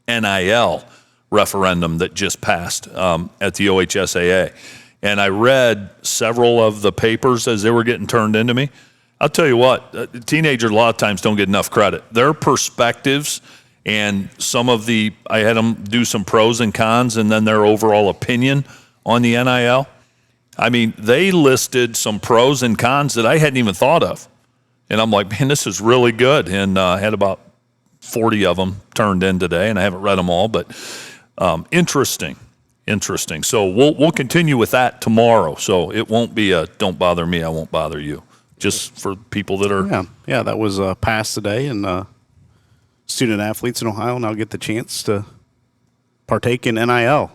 NIL referendum that just passed at the OHSAA. And I read several of the papers as they were getting turned into me. I'll tell you what, teenagers a lot of times don't get enough credit. Their perspectives and I had them do some pros and cons and then their overall opinion on the NIL. I mean, they listed some pros and cons that I hadn't even thought of. And I'm like, man, this is really good. And I had about 40 of them turned in today, and I haven't read them all, but interesting. So we'll continue with that tomorrow. So it won't be a don't bother me, I won't bother you. Just for people that are... Yeah, that was passed today, and student athletes in Ohio now get the chance to partake in NIL.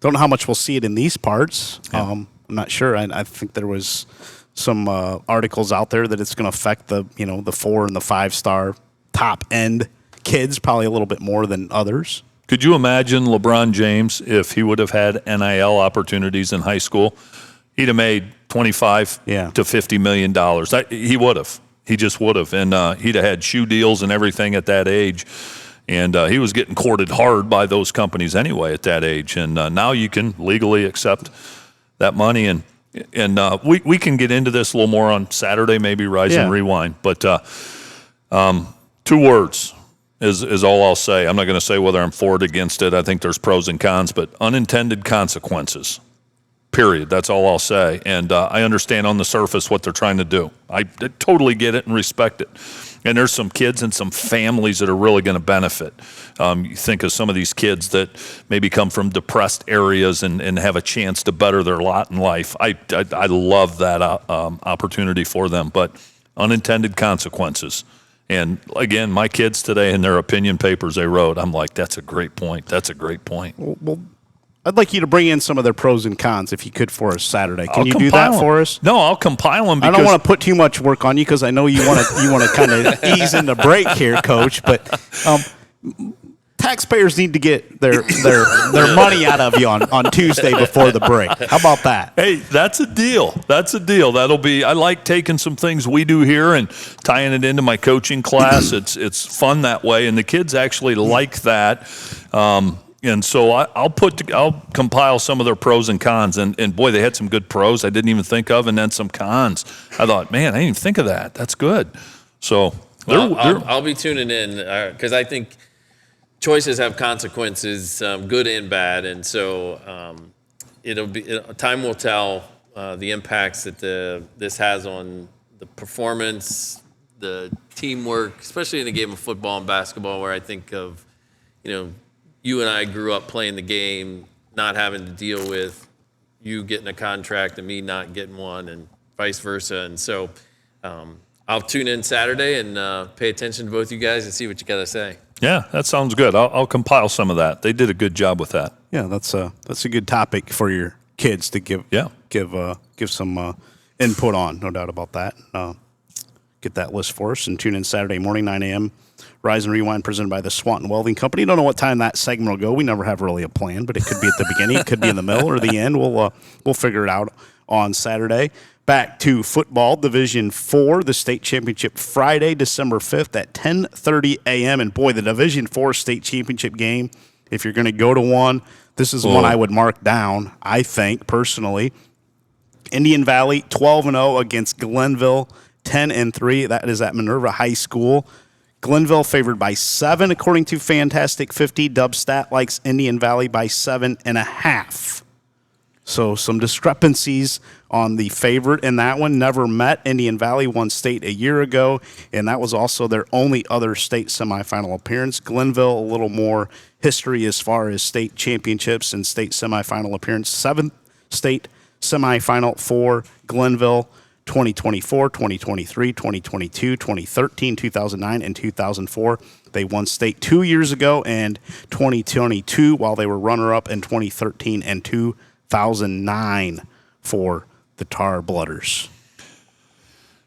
Don't know how much we'll see it in these parts. Yeah. I'm not sure. I think there was some articles out there that it's going to affect the 4 and the 5-star top end kids probably a little bit more than others. Could you imagine LeBron James if he would have had NIL opportunities in high school? He'd have made $25 to $50 million. He would have. He just would have. And he'd have had shoe deals and everything at that age. And he was getting courted hard by those companies anyway at that age. And now you can legally accept that money. And we can get into this a little more on Saturday, maybe Rise and Rewind. But 2 words is all I'll say. I'm not going to say whether I'm for it or against it. I think there's pros and cons, but unintended consequences, period. That's all I'll say. And I understand on the surface what they're trying to do. I totally get it and respect it. And there's some kids and some families that are really going to benefit. You think of some of these kids that maybe come from depressed areas and have a chance to better their lot in life. I love that opportunity for them, but unintended consequences. And again, my kids today in their opinion papers they wrote, I'm like, that's a great point. That's a great point. Well, I'd like you to bring in some of their pros and cons if you could for us Saturday. Can I'll you do that compile for 'em. us? No, I'll compile them. I don't want to put too much work on you because I know you want to kind of ease into break here, Coach. But taxpayers need to get their money out of you on Tuesday before the break. How about that? Hey, that's a deal. That's a deal. That'll be. I like taking some things we do here and tying it into my coaching class. It's fun that way, and the kids actually like that. And so I'll compile some of their pros and cons. And boy, they had some good pros I didn't even think of, and then some cons. I thought, man, I didn't even think of that. That's good. So I'll be tuning in because I think choices have consequences, good and bad, and so time will tell the impacts that this has on the performance, the teamwork, especially in the game of football and basketball, where I think of, you and I grew up playing the game, not having to deal with you getting a contract and me not getting one, and vice versa. And so I'll tune in Saturday and pay attention to both you guys and see what you got to say. Yeah, that sounds good. I'll compile some of that. They did a good job with that. Yeah, that's a good topic for your kids to give some input on. No doubt about that. Get that list for us and tune in Saturday morning, 9 a.m. Rise and Rewind presented by the Swanton Welding Company. Don't know what time that segment will go. We never have really a plan, but it could be at the beginning, it could be in the middle or the end. We'll figure it out on Saturday. Back to football, Division 4, the state championship Friday, December 5th at 10:30 a.m. And boy, the Division 4 state championship game, if you're going to go to one, this is one I would mark down, I think, personally. Indian Valley, 12-0 against Glenville, 10-3. That is at Minerva High School. Glenville favored by 7, according to Fantastic 50. Dubstat likes Indian Valley by 7.5. So some discrepancies on the favorite in that one. Never met. Indian Valley won state a year ago, and that was also their only other state semifinal appearance. Glenville, a little more history as far as state championships and state semifinal appearance. 7th state semifinal for Glenville. 2024, 2023, 2022, 2013, 2009, and 2004. They won state 2 years ago and 2022, while they were runner-up in 2013 and 2009 for the Tar Blooders.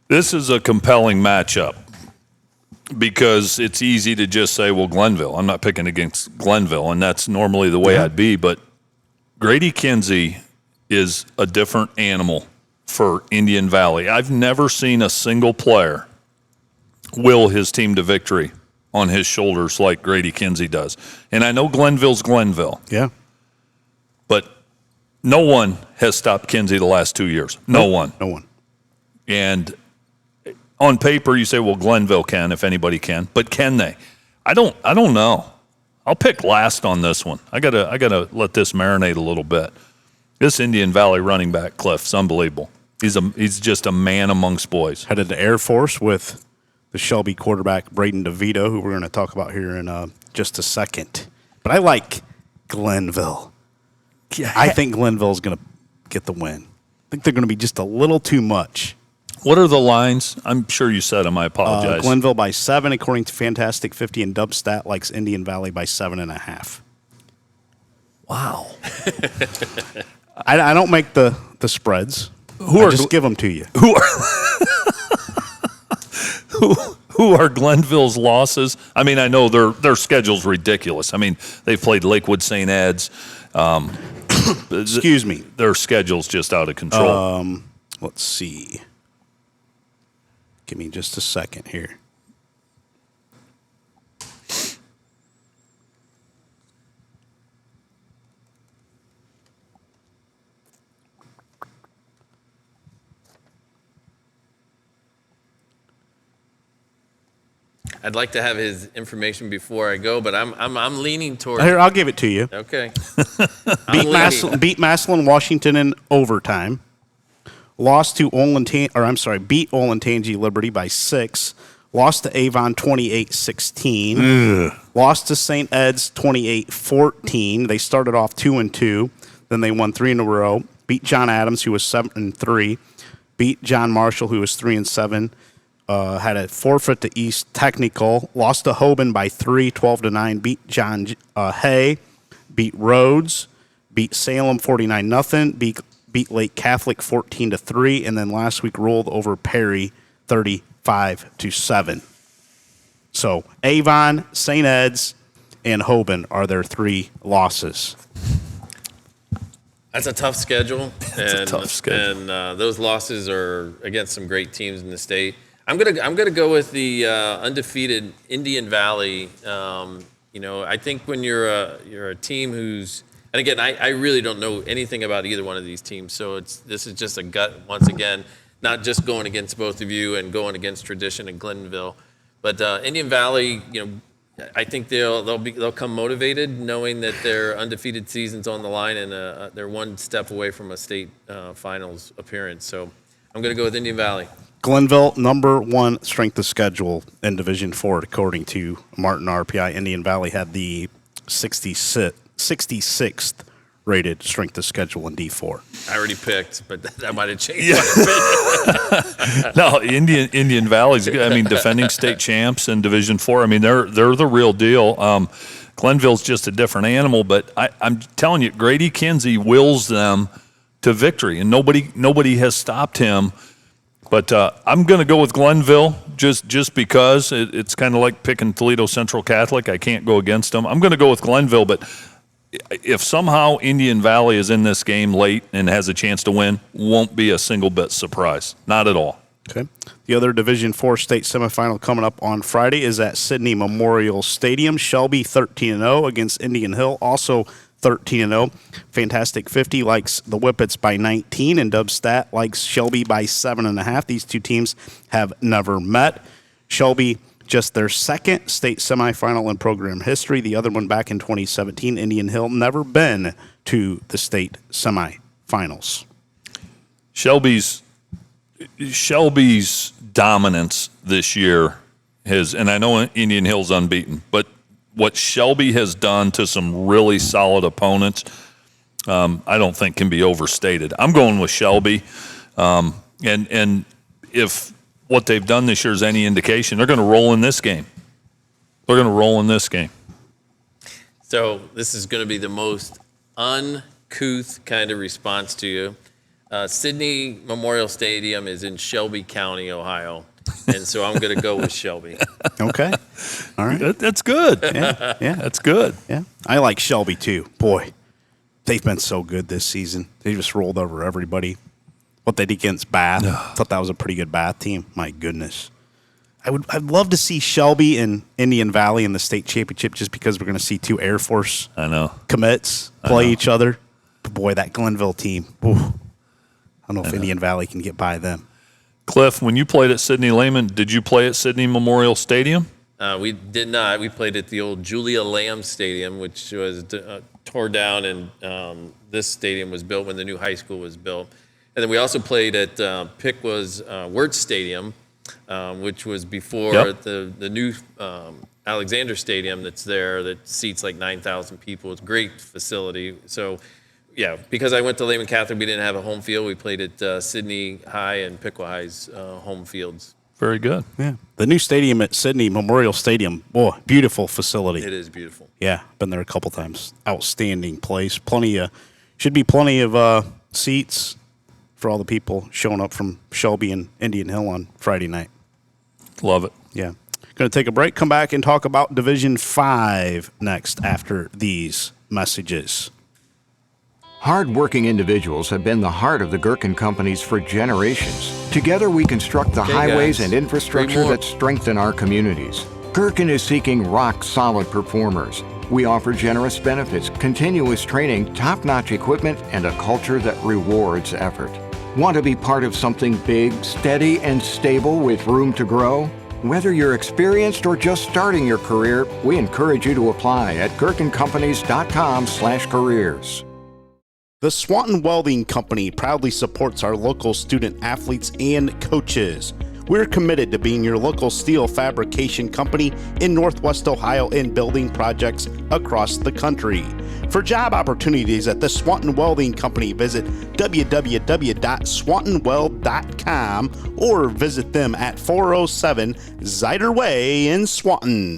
This is a compelling matchup because it's easy to just say, well, Glenville. I'm not picking against Glenville, and that's normally the way I'd be, but Grady Kinsey is a different animal for Indian Valley. I've never seen a single player will his team to victory on his shoulders like Grady Kinsey does. And I know Glenville's Glenville. Yeah. But no one has stopped Kinsey the last 2 years. No one. No one. And on paper you say, well, Glenville can if anybody can. But can they? I don't know. I'll pick last on this one. I gotta let this marinate a little bit. This Indian Valley running back, Cliff, is unbelievable. He's just a man amongst boys. Headed to Air Force with the Shelby quarterback, Braden DeVito, who we're going to talk about here in just a second. But I like Glenville. Yeah. I think Glenville's going to get the win. I think they're going to be just a little too much. What are the lines? I'm sure you said them. I apologize. Glenville by 7, according to Fantastic 50, and Dubstat likes Indian Valley by 7.5. Wow. I don't make the spreads. I just give them to you. Who are Glenville's losses? I mean, I know their schedule's ridiculous. I mean, they've played Lakewood St. Ed's. Excuse me. Their schedule's just out of control. Let's see. Give me just a second here. I'd like to have his information before I go, but I'm leaning toward. Here, I'll give it to you. Okay. Beat Massillon, Washington in overtime. Lost to beat Olentangy Liberty by 6. Lost to Avon 28-16. Lost to St. Ed's 28-14. They started off 2-2. Then they won 3 in a row. Beat John Adams, who was 7-3. Beat John Marshall, who was 3-7. had a forfeit to East Technical, lost to Hoban by 3, 12-9, beat John Hay, beat Rhodes, beat Salem 49-0, beat Lake Catholic 14-3, and then last week rolled over Perry 35-7. So Avon, St. Ed's, and Hoban are their 3 losses. That's a tough schedule. It's a tough schedule. And those losses are against some great teams in the state. I'm gonna go with the undefeated Indian Valley. I think when you're a team who's, and again, I really don't know anything about either one of these teams, so this is just a gut once again, not just going against both of you and going against tradition in Glendenville, but Indian Valley, I think they'll come motivated, knowing that their undefeated season's on the line and they're one step away from a state finals appearance. So I'm going to go with Indian Valley. Glenville, number 1 strength of schedule in Division 4, according to Martin RPI. Indian Valley had the 66th rated strength of schedule in D4. I already picked, but that might have changed. Yeah. No, Indian Valley's, defending state champs in Division 4. They're the real deal. Glenville's just a different animal, but I'm telling you, Grady Kinsey wills them to victory, and nobody has stopped him. But I'm going to go with Glenville just because it's kind of like picking Toledo Central Catholic. I can't go against them. I'm going to go with Glenville, but if somehow Indian Valley is in this game late and has a chance to win, won't be a single bit surprised. Not at all. Okay. The other Division 4 state semifinal coming up on Friday is at Sidney Memorial Stadium. Shelby 13-0 against Indian Hill, also 13-0. Fantastic 50 likes the Whippets by 19, and Dubstat likes Shelby by 7.5. These two teams have never met. Shelby, just their second state semifinal in program history. The other one back in 2017. Indian Hill never been to the state semifinals. Shelby's dominance this year and I know Indian Hill's unbeaten, but what Shelby has done to some really solid opponents, I don't think can be overstated. I'm going with Shelby, and if what they've done this year is any indication, they're going to roll in this game. So this is going to be the most uncouth kind of response to you. Sidney Memorial Stadium is in Shelby County, Ohio, and so I'm going to go with Shelby. Okay. All right. That's good. Yeah. That's good. Yeah. I like Shelby too. Boy, they've been so good this season. They just rolled over everybody. What they did against Bath, thought that was a pretty good Bath team. My goodness. I'd love to see Shelby and Indian Valley in the state championship just because we're going to see 2 Air Force commits play each other. But boy, that Glenville team, I don't know if Indian Valley can get by them. Cliff, when you played at Sidney Lehman, did you play at Sidney Memorial Stadium? We did not. We played at the old Julia Lamb Stadium, which was tore down, and this stadium was built when the new high school was built. And then we also played at Pickwa's Wirtz Stadium, which was before the new Alexander Stadium that's there that seats like 9,000 people. It's a great facility. So, yeah, because I went to Lehman Catholic, we didn't have a home field. We played at Sidney High and Pickwa High's home fields. Very good. Yeah. The new stadium at Sidney Memorial Stadium, boy, beautiful facility. It is beautiful. Yeah, been there a couple times. Outstanding place. Should be plenty of seats for all the people showing up from Shelby and Indian Hill on Friday night. Love it. Yeah. Going to take a break, come back and talk about Division 5 next after these messages. Hard-working individuals have been the heart of the Gherkin companies for generations. Together we construct the highways and infrastructure that strengthen our communities. Gherkin is seeking rock-solid performers. We offer generous benefits, continuous training, top-notch equipment, and a culture that rewards effort. Want to be part of something big, steady, and stable with room to grow? Whether you're experienced or just starting your career, we encourage you to apply at gherkincompanies.com/careers. The Swanton Welding Company proudly supports our local student athletes and coaches. We're committed to being your local steel fabrication company in Northwest Ohio and building projects across the country. For job opportunities at the Swanton Welding Company, visit www.swantonweld.com or visit them at 407 Zider Way in Swanton.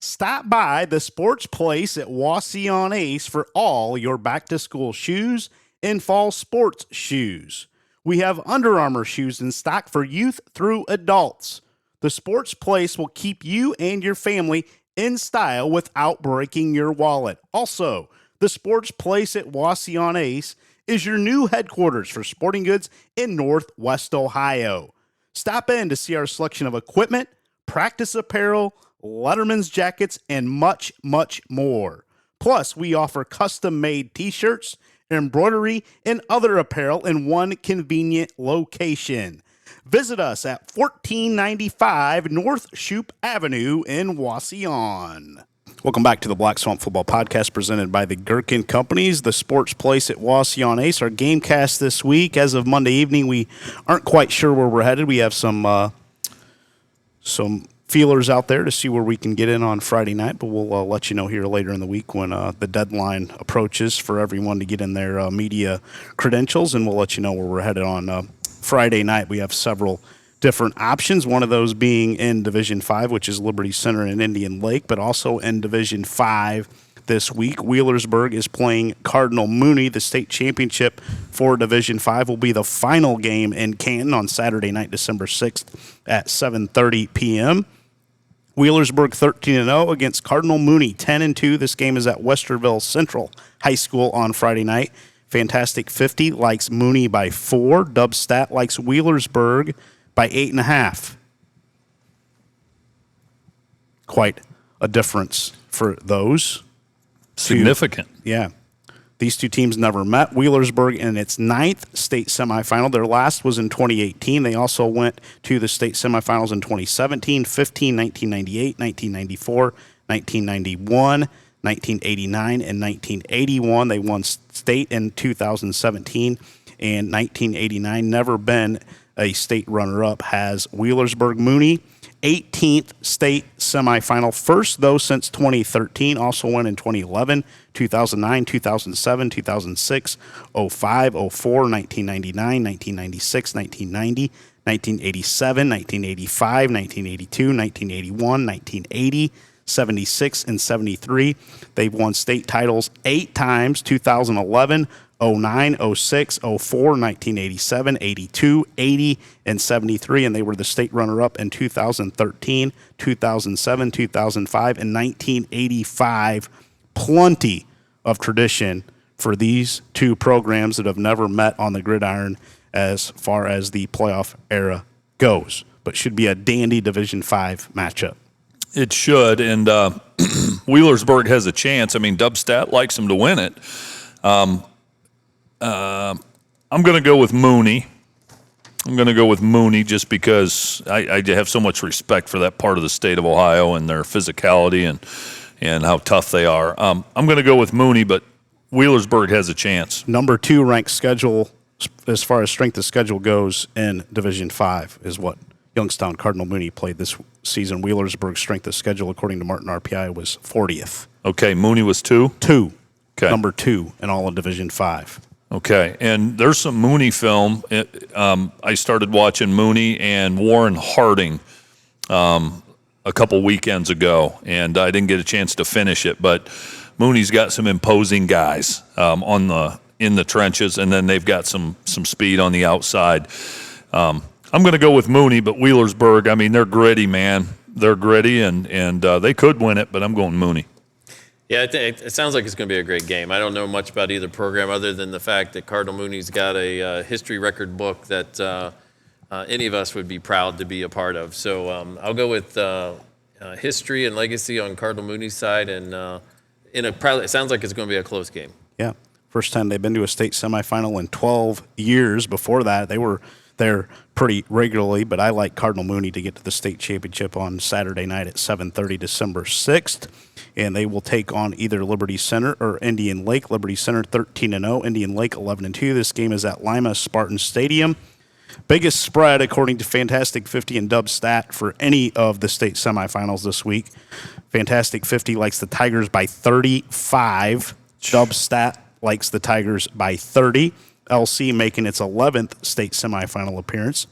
Stop by the Sports Place at Wassee on Ace for all your back-to-school shoes and fall sports shoes. We have Under Armour shoes in stock for youth through adults. The Sports Place will keep you and your family in style without breaking your wallet. Also, the Sports Place at Wassee on Ace is your new headquarters for sporting goods in Northwest Ohio. Stop in to see our selection of equipment, practice apparel, Letterman's jackets, and much, much more. Plus, we offer custom-made t-shirts, embroidery, and other apparel in one convenient location. Visit us at 1495 North Shoup Avenue in Wassee. Welcome back to the Black Swamp Football Podcast presented by the Gherkin Companies, the Sports Place at Wassee on Ace. Our game cast this week, as of Monday evening, we aren't quite sure where we're headed. We have some feelers out there to see where we can get in on Friday night, but we'll let you know here later in the week when the deadline approaches for everyone to get in their media credentials, and we'll let you know where we're headed on Friday night. We have several different options, one of those being in Division 5, which is Liberty Center and Indian Lake, but also in Division 5 this week. Wheelersburg is playing Cardinal Mooney. The state championship for Division 5 will be the final game in Canton on Saturday night, December 6th at 7:30 p.m. Wheelersburg 13-0 against Cardinal Mooney 10-2. This game is at Westerville Central High School on Friday night. Fantastic 50 likes Mooney by 4. Dubstat likes Wheelersburg by 8.5. Quite a difference for those. Significant. Yeah. These two teams never met. Wheelersburg in its 9th state semifinal. Their last was in 2018. They also went to the state semifinals in 2017, 15, 1998, 1994, 1991, 1989, and 1981. They won state in 2017 and 1989. Never been a state runner-up has Wheelersburg. Mooney, 18th state semifinal. First, though, since 2013. Also won in 2011, 2009, 2007, 2006, 05, 04, 1999, 1996, 1990, 1987, 1985, 1982, 1981, 1980, 76, and 73. They've won state titles 8 times, 2011, 09, 06, 04, 1987, 82, 80, and 73, and they were the state runner-up in 2013, 2007, 2005, and 1985. Plenty of tradition for these two programs that have never met on the gridiron as far as the playoff era goes, but should be a dandy Division 5 matchup. It should, and Wheelersburg has a chance. I mean, Dubstat likes them to win it. I'm going to go with Mooney. Just because I have so much respect for that part of the state of Ohio and their physicality and how tough they are. I'm going to go with Mooney, but Wheelersburg has a chance. Number 2 ranked schedule as far as strength of schedule goes in Division 5 is what Youngstown Cardinal Mooney played this season. Wheelersburg's strength of schedule, according to Martin RPI, was 40th. Okay, Mooney was 2? 2. Okay. Number 2 in all of Division 5. Okay, and there's some Mooney film. I started watching Mooney and Warren Harding a couple weekends ago, and I didn't get a chance to finish it, but Mooney's got some imposing guys in the trenches, and then they've got some speed on the outside. I'm going to go with Mooney, but Wheelersburg, I mean, they're gritty, man. They're gritty, and they could win it, but I'm going Mooney. Yeah, it sounds like it's going to be a great game. I don't know much about either program other than the fact that Cardinal Mooney's got a history record book that any of us would be proud to be a part of. So I'll go with history and legacy on Cardinal Mooney's side, and it sounds like it's going to be a close game. Yeah, first time they've been to a state semifinal in 12 years. Before that, they were there pretty regularly, but I like Cardinal Mooney to get to the state championship on Saturday night at 7:30, December 6th. And they will take on either Liberty Center or Indian Lake. Liberty Center 13-0, Indian Lake 11-2. This game is at Lima Spartan Stadium. Biggest spread, according to Fantastic 50 and Dub Stat, for any of the state semifinals this week. Fantastic 50 likes the Tigers by 35. Dub Stat likes the Tigers by 30. LC making its 11th state semifinal appearance.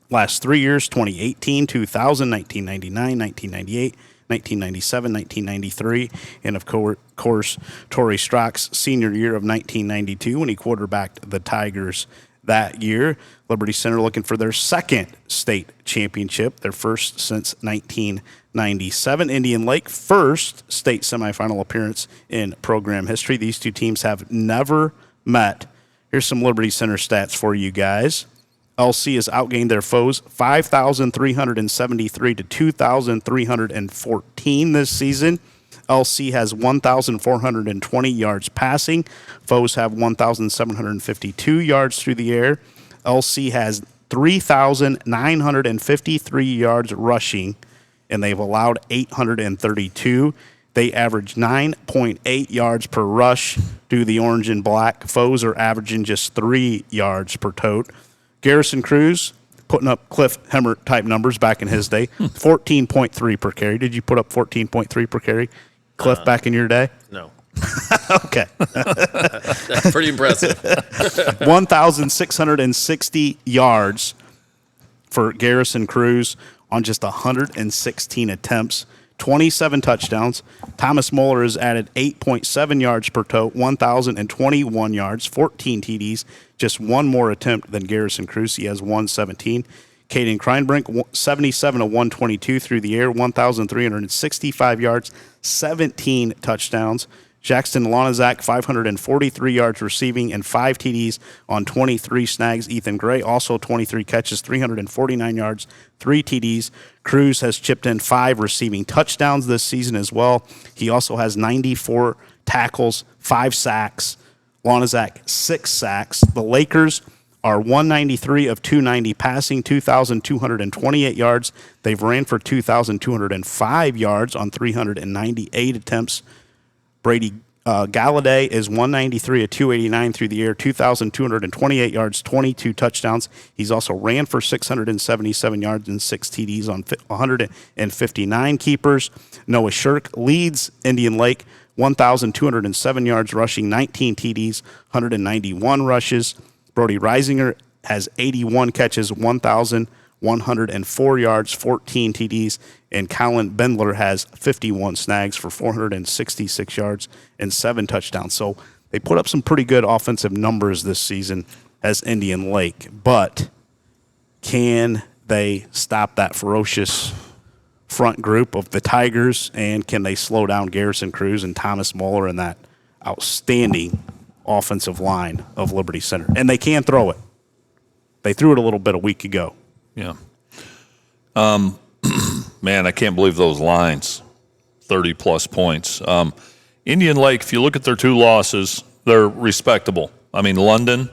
Last 3 years, 2018, 2000, 1999, 1998, 1997, 1993, and of course, Tory Strock's senior year of 1992 when he quarterbacked the Tigers that year. Liberty Center looking for their second state championship, their first since 1997. Indian Lake, first state semifinal appearance in program history. These two teams have never met. Here's some Liberty Center stats for you guys. LC has outgained their foes 5,373 to 2,314 this season. LC has 1,420 yards passing. Foes have 1,752 yards through the air. LC has 3,953 yards rushing, and they've allowed 832. They average 9.8 yards per rush due the orange and black. Foes are averaging just 3 yards per tote. Garrison Cruz putting up Cliff Hemmert type numbers back in his day, 14.3 per carry. Did you put up 14.3 per carry, Cliff, back in your day? No. Okay. That's pretty impressive. 1,660 yards for Garrison Cruz on just 116 attempts. 27 touchdowns. Thomas Moeller has added 8.7 yards per tote, 1,021 yards, 14 TDs, just one more attempt than Garrison Cruz. He has 117. Caden Kreinbrink, 77 of 122 through the air, 1,365 yards, 17 touchdowns. Jackson Lonizak, 543 yards receiving and 5 TDs on 23 snags. Ethan Gray, also 23 catches, 349 yards, 3 TDs. Cruz has chipped in 5 receiving touchdowns this season as well. He also has 94 tackles, 5 sacks. Lonizak, 6 sacks. The Lakers are 193 of 290 passing, 2,228 yards. They've ran for 2,205 yards on 398 attempts. Brady Galladay is 193 of 289 through the air, 2,228 yards, 22 touchdowns. He's also ran for 677 yards and 6 TDs on 159 keepers. Noah Shirk leads Indian Lake, 1,207 yards rushing, 19 TDs, 191 rushes. Brody Reisinger has 81 catches, 1,104 yards, 14 TDs, and Colin Bendler has 51 snags for 466 yards and 7 touchdowns. So they put up some pretty good offensive numbers this season as Indian Lake, but can they stop that ferocious front group of the Tigers, and can they slow down Garrison Cruz and Thomas Moeller and that outstanding offensive line of Liberty Center? And they can throw it. They threw it a little bit a week ago. Yeah. Man, I can't believe those lines, 30-plus points. Indian Lake, if you look at their 2 losses, they're respectable. I mean, London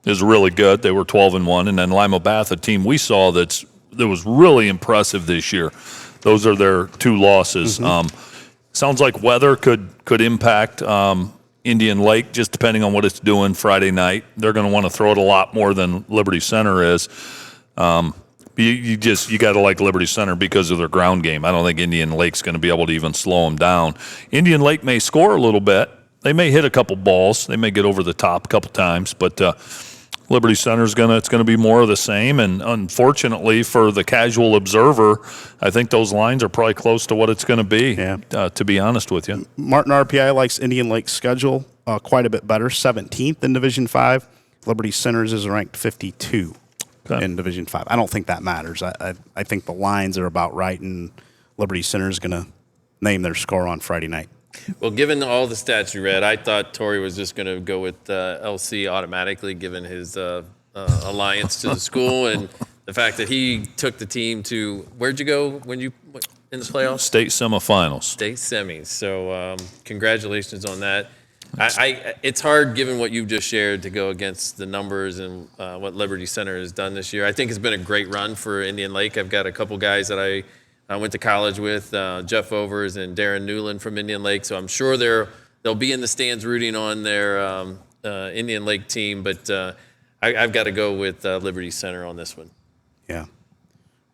is really good. They were 12-1. And then Lima Bath, a team we saw that was really impressive this year. Those are their 2 losses. Mm-hmm. Sounds like weather could impact Indian Lake, just depending on what it's doing Friday night. They're going to want to throw it a lot more than Liberty Center is. You got to like Liberty Center because of their ground game. I don't think Indian Lake's going to be able to even slow them down. Indian Lake may score a little bit. They may hit a couple balls. They may get over the top a couple times, but Liberty Center's it's going to be more of the same. And unfortunately for the casual observer, I think those lines are probably close to what it's going to be. Yeah. To be honest with you, Martin RPI likes Indian Lake's schedule quite a bit better. 17th in Division 5. Liberty Center's is ranked 52. In Division 5. I don't think that matters. I think the lines are about right, and Liberty Center is going to name their score on Friday night. Well, given all the stats you read, I thought Tory was just going to go with LC automatically, given his alliance to the school and the fact that he took the team to – where'd you go when you in the playoffs? State semifinals. State semis. So congratulations on that. It's hard, given what you've just shared, to go against the numbers and what Liberty Center has done this year. I think it's been a great run for Indian Lake. I've got a couple guys that I went to college with, Jeff Overs and Darren Newland from Indian Lake, so I'm sure they'll be in the stands rooting on their Indian Lake team. But I've got to go with Liberty Center on this one. Yeah.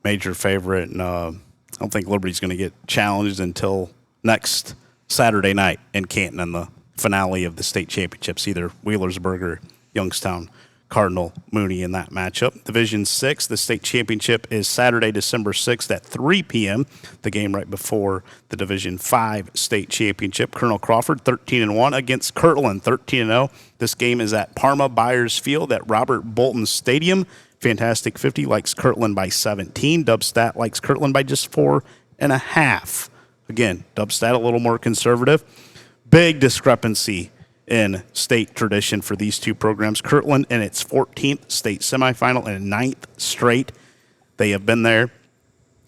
Major favorite, and I don't think Liberty's going to get challenged until next Saturday night in Canton in the finale of the state championships, either Wheelersburg or Youngstown Cardinal Mooney in that matchup. Division 6, the state championship is Saturday, December 6th at 3 p.m., the game right before the Division 5 state championship. Colonel Crawford 13-1 against Kirtland 13-0. This game is at Parma Byers Field at Robert Bolton Stadium. Fantastic 50 likes Kirtland by 17. Dubstat likes Kirtland by just 4.5. Again, Dubstat a little more conservative. Big discrepancy in state tradition for these two programs. Kirtland in its 14th state semifinal and 9th straight. They have been there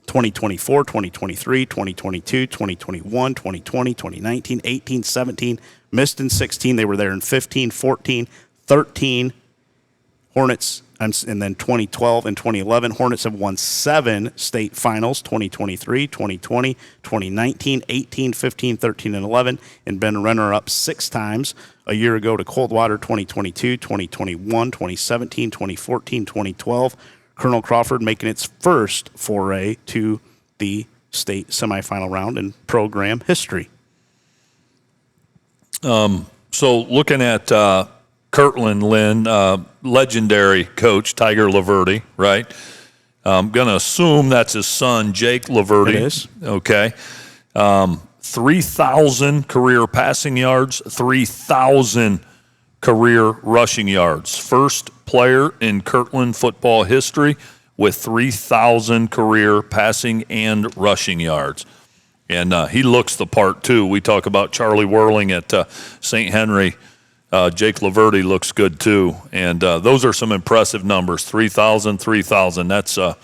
2024, 2023, 2022, 2021, 2020, 2019, 18, 17, missed in 16. They were there in 15, 14, 13. Hornets, and then 2012 and 2011. Hornets have won 7 state finals, 2023, 2020, 2019, 18, 15, 13, and 11, and been runner-up 6 times. A year ago to Coldwater, 2022, 2021, 2017, 2014, 2012. Colonel Crawford making its first foray to the state semifinal round in program history. So looking at Kirtland, Lynn, legendary coach Tiger Laverty, right? I'm going to assume that's his son, Jake Laverty. It is. Okay. 3,000 career passing yards, 3,000 career rushing yards. First player in Kirtland football history with 3,000 career passing and rushing yards. And he looks the part, too. We talk about Charlie Whirling at St. Henry. Jake Laverty looks good, too. And those are some impressive numbers, 3,000, 3,000. That's a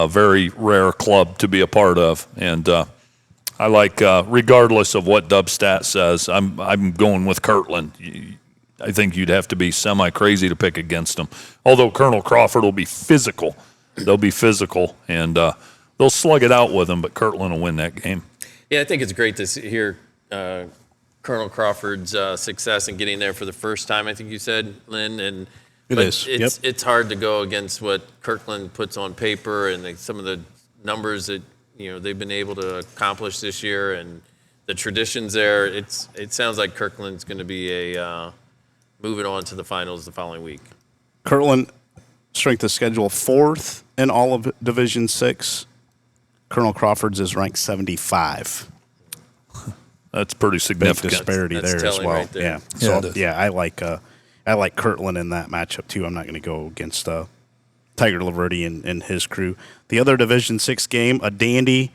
very rare club to be a part of. And I like, regardless of what Dubstat says, I'm going with Kirtland. I think you'd have to be semi-crazy to pick against them. Although Colonel Crawford will be physical. They'll be physical, and they'll slug it out with them, but Kirtland will win that game. Yeah, I think it's great to hear Colonel Crawford's success in getting there for the first time, I think you said, Lynn. And it's hard to go against what Kirtland puts on paper and some of the numbers that they've been able to accomplish this year and the traditions there. It sounds like Kirtland's going to be moving on to the finals the following week. Kirtland, strength of schedule 4th in all of Division 6. Colonel Crawford's is ranked 75. That's pretty significant. Big disparity that's there as well. Right there. Yeah. So I like Kirtland in that matchup too. I'm not going to go against Tiger Laverty and his crew. The other Division 6 game, a dandy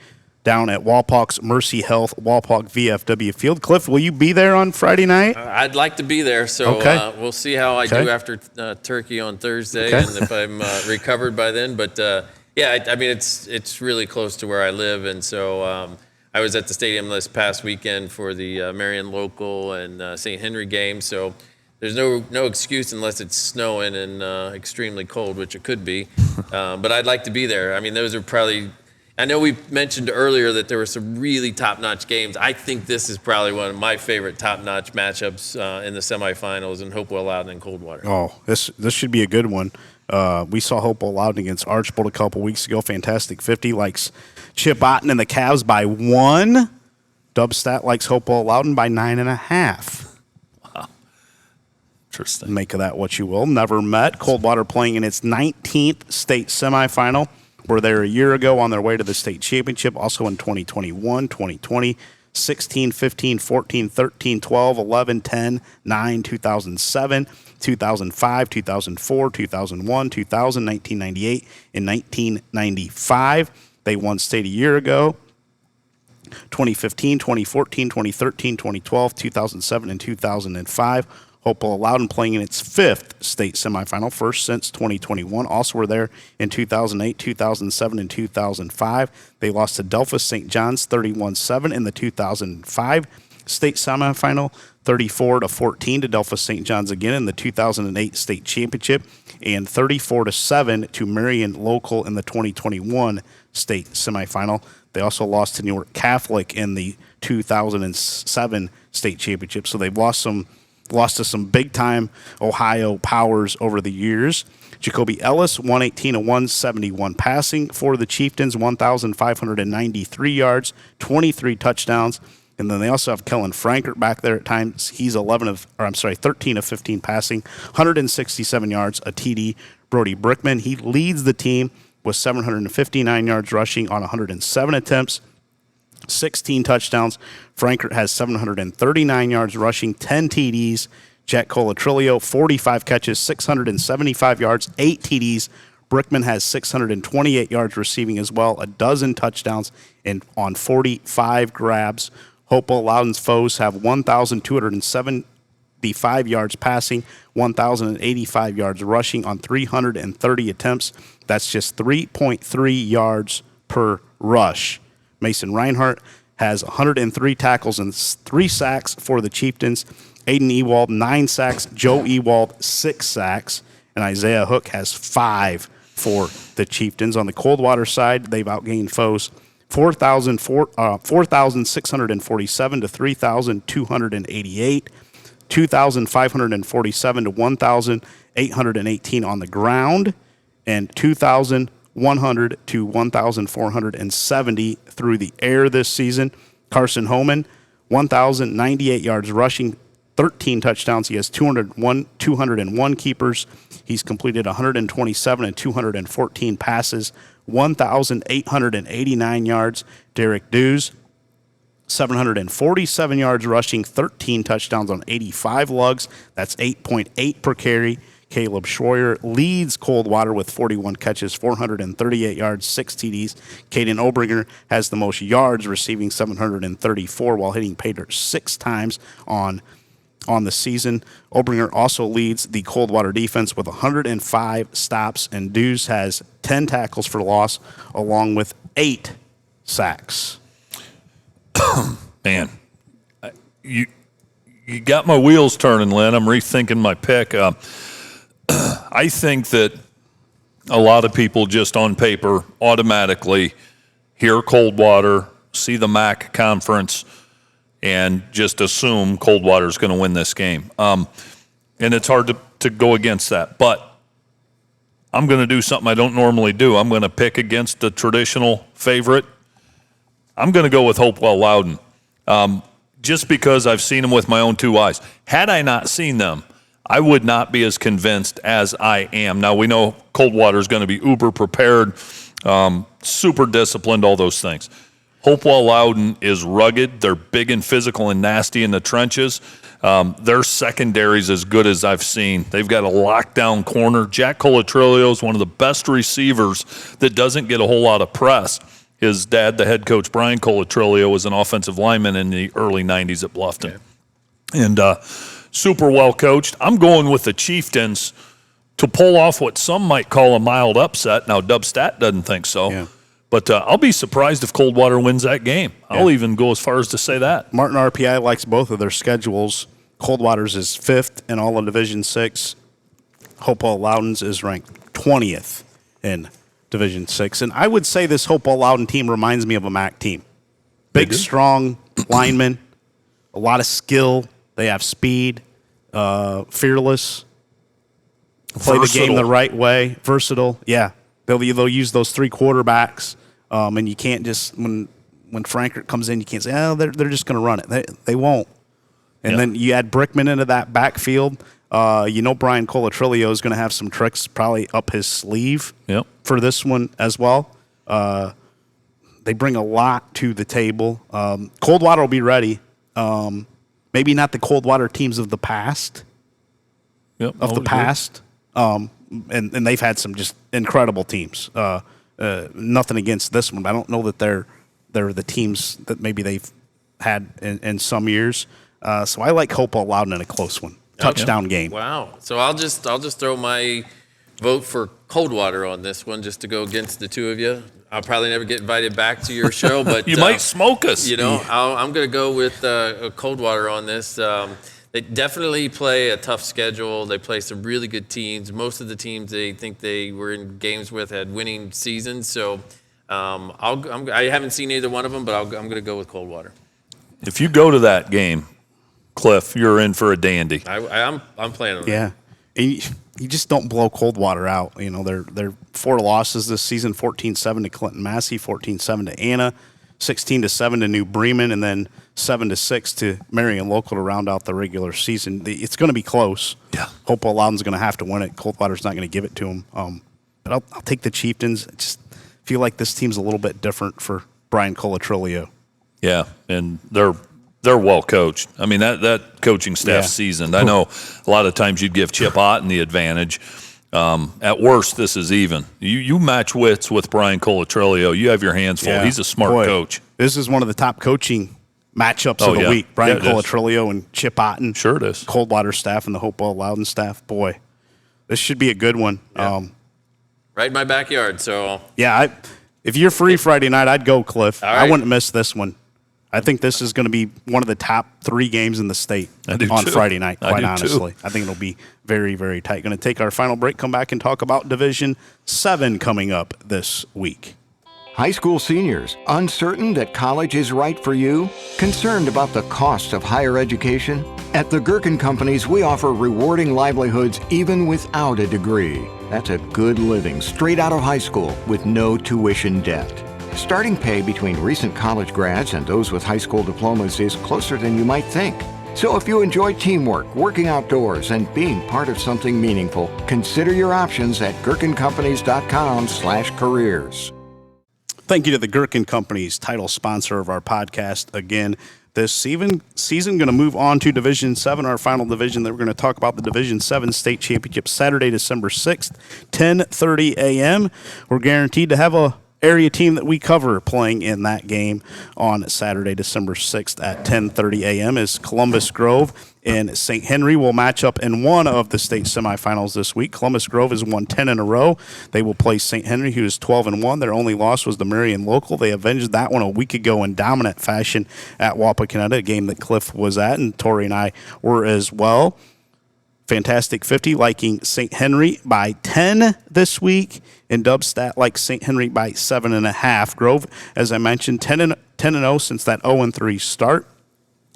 down at Walpock's Mercy Health Walpock VFW Field. Cliff, will you be there on Friday night? I'd like to be there, so we'll see how I do after turkey on Thursday and if I'm recovered by then. But I mean it's really close to where I live, and so I was at the stadium this past weekend for the Marion Local and St. Henry game. So there's no excuse unless it's snowing and extremely cold, which it could be. But I'd like to be there. I mean, those are probably. I know we mentioned earlier that there were some really top-notch games. I think this is probably one of my favorite top-notch matchups in the semifinals in Hopewell Loudon and Coldwater. Oh, this should be a good one. We saw Hopewell Loudon against Archbold a couple weeks ago. Fantastic 50 likes Chip Otten and the Cavs by 1. Dubstat likes Hopewell Loudon by 9.5. Wow. Interesting. Make of that what you will. Never met. Coldwater playing in its 19th state semifinal. Were there a year ago on their way to the state championship, also in 2021, 2020, 16, 15, 14, 13, 12, 11, 10, 9, 2007, 2005, 2004, 2001, 2000, 1998, and 1995. They won state a year ago, 2015, 2014, 2013, 2012, 2007, and 2005. Hopewell Loudon playing in its 5th state semifinal, first since 2021. Also were there in 2008, 2007, and 2005. They lost to Delphus St. John's 31-7 in the 2005 state semifinal, 34-14 to Delphus St. John's again in the 2008 state championship, and 34-7 to Marion Local in the 2021 state semifinal. They also lost to Newark Catholic in the 2007 state championship. So they've lost some lost to some big-time Ohio powers over the years. Jacoby Ellis, 118 and 171 passing for the Chieftains, 1,593 yards, 23 touchdowns. And then they also have Kellen Frankert back there at times. He's 13 of 15 passing, 167 yards, a TD. Brody Brickman, he leads the team with 759 yards rushing on 107 attempts, 16 touchdowns. Frankert has 739 yards rushing, 10 TDs. Jack Colatrillo, 45 catches, 675 yards, 8 TDs. Brickman has 628 yards receiving as well, a dozen touchdowns and on 45 grabs. Hopewell Loudon's foes have 1,275 yards passing, 1,085 yards rushing on 330 attempts. That's just 3.3 yards per rush. Mason Reinhart has 103 tackles and 3 sacks for the Chieftains. Aiden Ewald, 9 sacks. Joe Ewald, 6 sacks. And Isaiah Hook has 5 for the Chieftains. On the Coldwater side, they've outgained foes 4,647 to 3,288, 2,547 to 1,818 on the ground, and 2,100 to 1,470 through the air this season. Carson Homan, 1,098 yards rushing, 13 touchdowns. He has 201 keepers. He's completed 127 and 214 passes, 1,889 yards. Derek Dews, 747 yards rushing, 13 touchdowns on 85 lugs. That's 8.8 per carry. Caleb Schroyer leads Coldwater with 41 catches, 438 yards, 6 TDs. Caden Obringer has the most yards, receiving 734 while hitting pay dirt 6 times on the season. Obringer also leads the Coldwater defense with 105 stops, and Dews has 10 tackles for loss along with 8 sacks. Man, you got my wheels turning, Lynn. I'm rethinking my pick. I think that a lot of people just on paper automatically hear Coldwater, see the MAC conference, and just assume Coldwater is going to win this game. And it's hard to go against that. But I'm going to do something I don't normally do. I'm going to pick against the traditional favorite. I'm going to go with Hopewell Loudon, just because I've seen them with my own 2 eyes. Had I not seen them, I would not be as convinced as I am. Now, we know Coldwater is going to be uber prepared, super disciplined, all those things. Hopewell Loudon is rugged. They're big and physical and nasty in the trenches. Their secondary is as good as I've seen. They've got a lockdown corner. Jack Colatrillo is one of the best receivers that doesn't get a whole lot of press. His dad, the head coach, Brian Colatrillo, was an offensive lineman in the early 90s at Bluffton. Yeah. And super well coached. I'm going with the Chieftains to pull off what some might call a mild upset. Now, Dubstat doesn't think so. Yeah. But I'll be surprised if Coldwater wins that game. Yeah. I'll even go as far as to say that. Martin RPI likes both of their schedules. Coldwater's is 5th in all of Division 6. Hopewell Loudon's is ranked 20th in Division 6. And I would say this Hopewell Loudon team reminds me of a MAC team. Big, strong linemen, a lot of skill. They have speed, fearless, play the game the right way, versatile. Yeah, they'll use those 3 quarterbacks, and you can't just when Frankert comes in, you can't say, oh, they're just going to run it. They won't. And then you add Brickman into that backfield. Brian Colatrillo is going to have some tricks probably up his sleeve for this one as well. They bring a lot to the table. Coldwater will be ready. Maybe not the Coldwater teams of the past. And they've had some just incredible teams. Nothing against this one, but I don't know that they're the teams that maybe they've had in some years. So I like Hopewell Loudon in a close one. Touchdown game. Wow. So I'll just throw my vote for Coldwater on this one just to go against the two of you. I'll probably never get invited back to your show, but you might smoke us. I'm going to go with Coldwater on this. They definitely play a tough schedule. They play some really good teams. Most of the teams they think they were in games with had winning seasons. So I haven't seen either one of them, but I'm going to go with Coldwater. If you go to that game, Cliff, you're in for a dandy. I'm playing on Yeah. And you just don't blow Coldwater out. You know, they're 4 losses this season, 14-7 to Clinton Massey, 14-7 to Anna, 16-7 to New Bremen, and then 7-6 to Marion Local to round out the regular season. It's going to be close. Yeah. Hopewell Loudon's going to have to win it. Coldwater's not going to give it to them. But I'll take the Chieftains. I just feel like this team's a little bit different for Brian Colatrillo. Yeah, and they're well coached. I mean, that coaching staff's seasoned. I know a lot of times you'd give Chip Otten the advantage. At worst, this is even. You match wits with Brian Colatrillo. You have your hands full. He's a smart coach. This is one of the top coaching matchups of the week. Brian Colatrillo and Chip Otten. Sure it is. Coldwater staff and the Hopewell Loudon staff. Boy, this should be a good one. Yeah. Right in my backyard, so. Yeah, if you're free Friday night, I'd go, Cliff. All right. I wouldn't miss this one. I think this is going to be one of the top 3 games in the state on Friday night, quite honestly. I think it'll be very, very tight. Going to take our final break, come back and talk about Division 7 coming up this week. High school seniors, uncertain that college is right for you? Concerned about the cost of higher education? At the Gherkin Companies, we offer rewarding livelihoods even without a degree. That's a good living straight out of high school with no tuition debt. Starting pay between recent college grads and those with high school diplomas is closer than you might think. So if you enjoy teamwork, working outdoors, and being part of something meaningful, consider your options at gherkincompanies.com/careers. Thank you to the Gherkin Companies, title sponsor of our podcast. Again, this season going to move on to Division 7, our final division. That we're going to talk about the Division 7 state championship Saturday, December 6th, 10:30 a.m. We're guaranteed to have a area team that we cover playing in that game on Saturday, December 6th at 10:30 a.m. is Columbus Grove and St. Henry will match up in one of the state semifinals this week. Columbus Grove has won 10 in a row. They will play St. Henry, who is 12-1. Their only loss was the Marion Local. They avenged that one a week ago in dominant fashion at Wapakoneta, a game that Cliff was at, and Tory and I were as well. Fantastic 50 liking St. Henry by 10 this week, and Dubstat like St. Henry by 7.5. Grove, as I mentioned, 10-0 since that 0-3 start.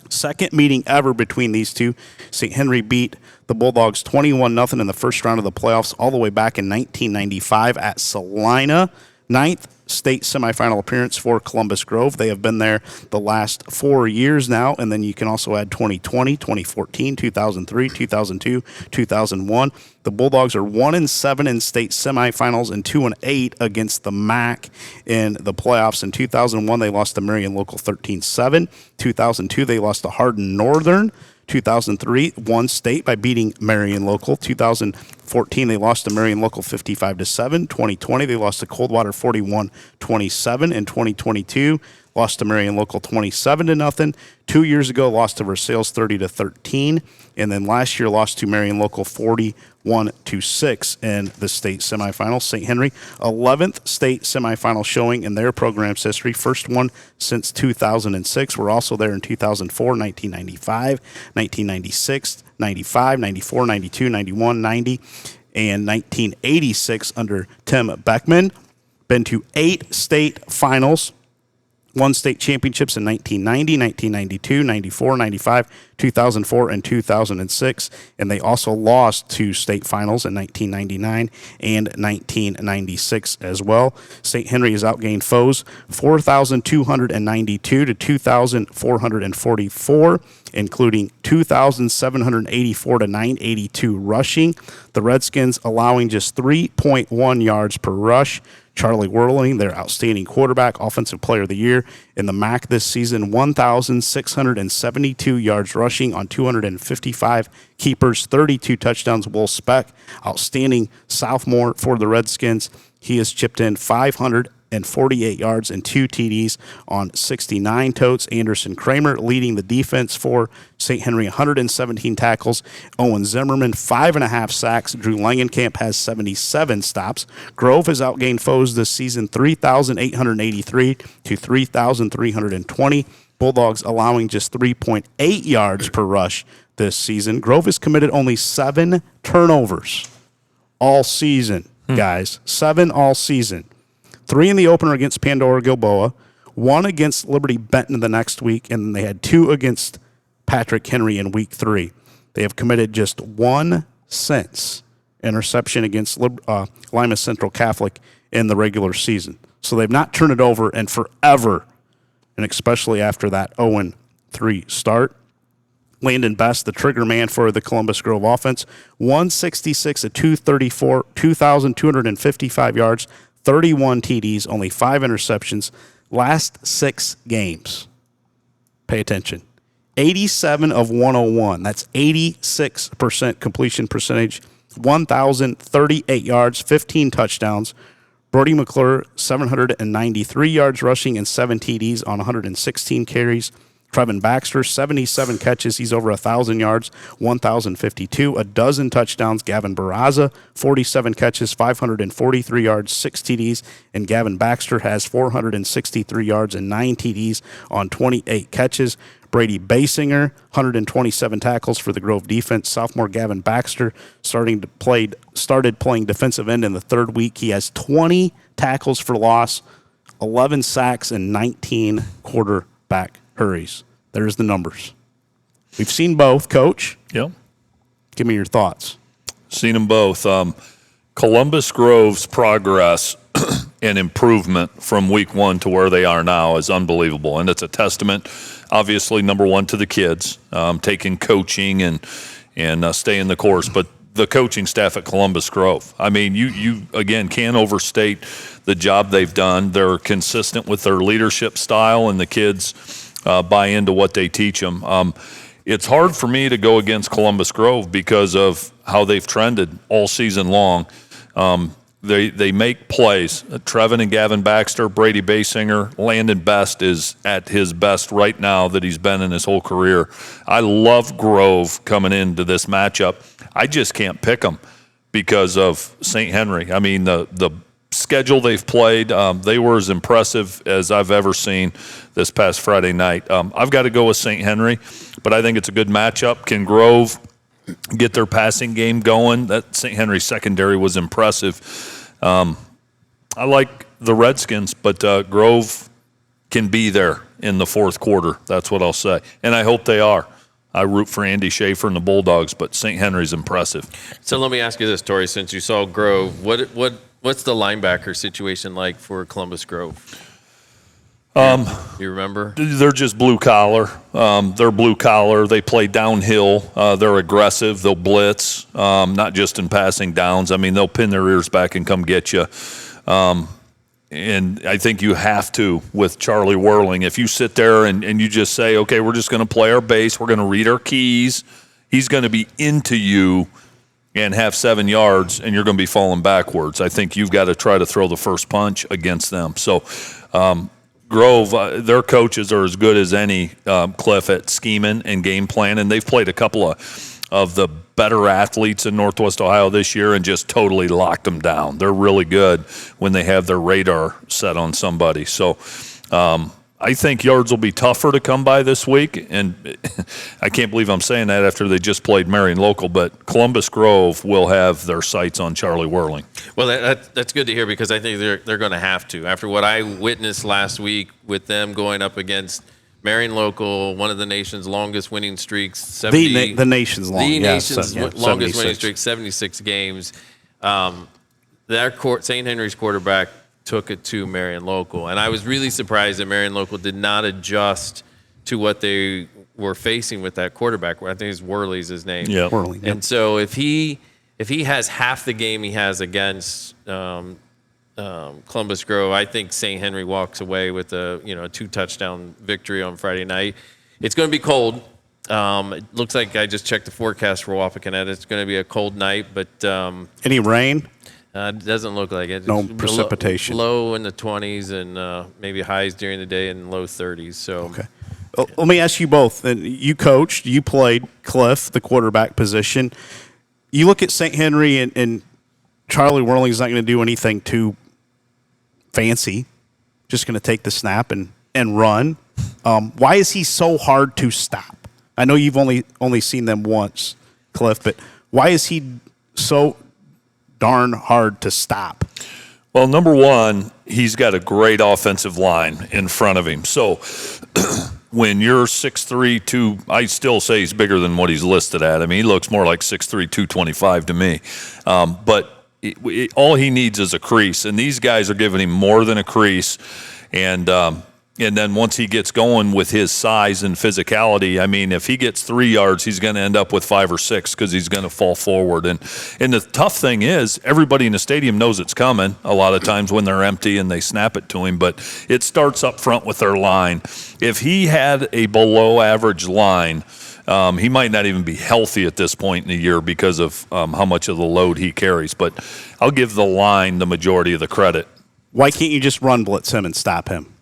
Second meeting ever between these two. St. Henry beat the Bulldogs 21-0 in the first round of the playoffs all the way back in 1995 at Salina. 9th state semifinal appearance for Columbus Grove. They have been there the last 4 years now, and then you can also add 2020, 2014, 2003, 2002, 2001. The Bulldogs are 1-7 in state semifinals and 2-8 against the MAC in the playoffs. In 2001, they lost to Marion Local 13-7. 2002, they lost to Hardin Northern. 2003, won state by beating Marion Local. 2014, they lost to Marion Local 55-7. 2020, they lost to Coldwater 41-27. In 2022, lost to Marion Local 27-0. 2 years ago, lost to Versailles 30-13. And then last year, lost to Marion Local 41-6 in the state semifinals. St. Henry, 11th state semifinal showing in their program's history. First one since 2006. We're also there in 2004, 1995, 1996, 95, 94, 92, 91, 90, and 1986 under Tim Beckman. Been to 8 state finals. Won state championships in 1990, 1992, 94, 95, 2004, and 2006. And they also lost 2 state finals in 1999 and 1996 as well. St. Henry has outgained foes 4,292 to 2,444, including 2,784 to 982 rushing. The Redskins allowing just 3.1 yards per rush. Charlie Whirling, their outstanding quarterback, offensive player of the year in the MAC this season, 1,672 yards rushing on 255 keepers, 32 touchdowns. Will Speck, outstanding sophomore for the Redskins. He has chipped in 548 yards and 2 TDs on 69 totes. Anderson Kramer leading the defense for St. Henry, 117 tackles. Owen Zimmerman, 5.5 sacks. Drew Langenkamp has 77 stops. Grove has outgained foes this season, 3,883 to 3,320. Bulldogs allowing just 3.8 yards per rush this season. Grove has committed only 7 turnovers all season, guys. 7 all season. 3 in the opener against Pandora Gilboa, 1 against Liberty Benton the next week, and they had 2 against Patrick Henry in week 3. They have committed just 1 since interception against Lima Central Catholic in the regular season. So they've not turned it over in forever, and especially after that 0-3 start. Landon Best, the trigger man for the Columbus Grove offense, 166 at 234, 2,255 yards, 31 TDs, only 5 interceptions. Last 6 games. Pay attention. 87 of 101. That's 86% completion percentage, 1,038 yards, 15 touchdowns. Brody McClure, 793 yards rushing and 7 TDs on 116 carries. Trevin Baxter, 77 catches. He's over 1,000 yards, 1,052, a dozen touchdowns. Gavin Barraza, 47 catches, 543 yards, 6 TDs. And Gavin Baxter has 463 yards and 9 TDs on 28 catches. Brady Basinger, 127 tackles for the Grove defense. Sophomore Gavin Baxter started playing defensive end in the 3rd week. He has 20 tackles for loss, 11 sacks, and 19 quarterback hurries. There's the numbers. We've seen both, Coach. Yep. Give me your thoughts. Seen them both. Columbus Grove's progress and improvement from week 1 to where they are now is unbelievable. And it's a testament, obviously, number 1, to the kids, taking coaching and staying the course. But the coaching staff at Columbus Grove, I mean, you again, can't overstate the job they've done. They're consistent with their leadership style, and the kids buy into what they teach them. It's hard for me to go against Columbus Grove because of how they've trended all season long. They make plays. Trevin and Gavin Baxter, Brady Basinger, Landon Best is at his best right now that he's been in his whole career. I love Grove coming into this matchup. I just can't pick them because of St. Henry. I mean, the schedule they've played, they were as impressive as I've ever seen this past Friday night. I've got to go with St. Henry, but I think it's a good matchup. Can Grove get their passing game going? That St. Henry secondary was impressive. I like the Redskins, but Grove can be there in the 4th quarter. That's what I'll say. And I hope they are. I root for Andy Schaefer and the Bulldogs, but St. Henry's impressive. So let me ask you this, Tory, since you saw Grove, what's the linebacker situation like for Columbus Grove? You remember? They're just blue collar. They're blue collar. They play downhill. They're aggressive. They'll blitz, not just in passing downs. I mean, they'll pin their ears back and come get you. And I think you have to with Charlie Whirling. If you sit there and you just say, okay, we're just going to play our base, we're going to read our keys, he's going to be into you and have 7 yards, and you're going to be falling backwards. I think you've got to try to throw the first punch against them. So Grove, their coaches are as good as any, Cliff, at scheming and game plan, and they've played a couple of the better athletes in Northwest Ohio this year and just totally locked them down. They're really good when they have their radar set on somebody. So I think yards will be tougher to come by this week, and I can't believe I'm saying that after they just played Marion Local, but Columbus Grove will have their sights on Charlie Whirling. Well, that's good to hear because I think they're going to have to. After what I witnessed last week with them going up against Marion Local, one of the nation's longest winning streaks, The nation's longest winning streak, 76 games. St. Henry's quarterback took it to Marion Local, and I was really surprised that Marion Local did not adjust to what they were facing with that quarterback. I think Worley's his name. Yeah, Worley. And so if he has half the game he has against Columbus Grove, I think St. Henry walks away with a 2-touchdown victory on Friday night. It's going to be cold. It looks like I just checked the forecast for Wapakoneta. It's going to be a cold night, but Any rain? It doesn't look like it. No It's precipitation. Low in the 20s and maybe highs during the day and low 30s. So Okay. Well, let me ask you both. And you coached, you played Cliff, the quarterback position. You look at St. Henry and Charlie Whirling is not going to do anything too fancy. Just going to take the snap and run. Why is he so hard to stop? I know you've only seen them once, Cliff, but why is he so darn hard to stop? Well, number one, he's got a great offensive line in front of him. So when you're 6'3", I still say he's bigger than what he's listed at. I mean, he looks more like 6'3", 225 to me. But all he needs is a crease, and these guys are giving him more than a crease. And then once he gets going with his size and physicality, I mean, if he gets 3 yards, he's going to end up with 5 or 6 because he's going to fall forward. And the tough thing is, everybody in the stadium knows it's coming a lot of times when they're empty and they snap it to him, but it starts up front with their line. If he had a below-average line, he might not even be healthy at this point in the year because of how much of the load he carries. But I'll give the line the majority of the credit. Why can't you just run blitz him and stop him?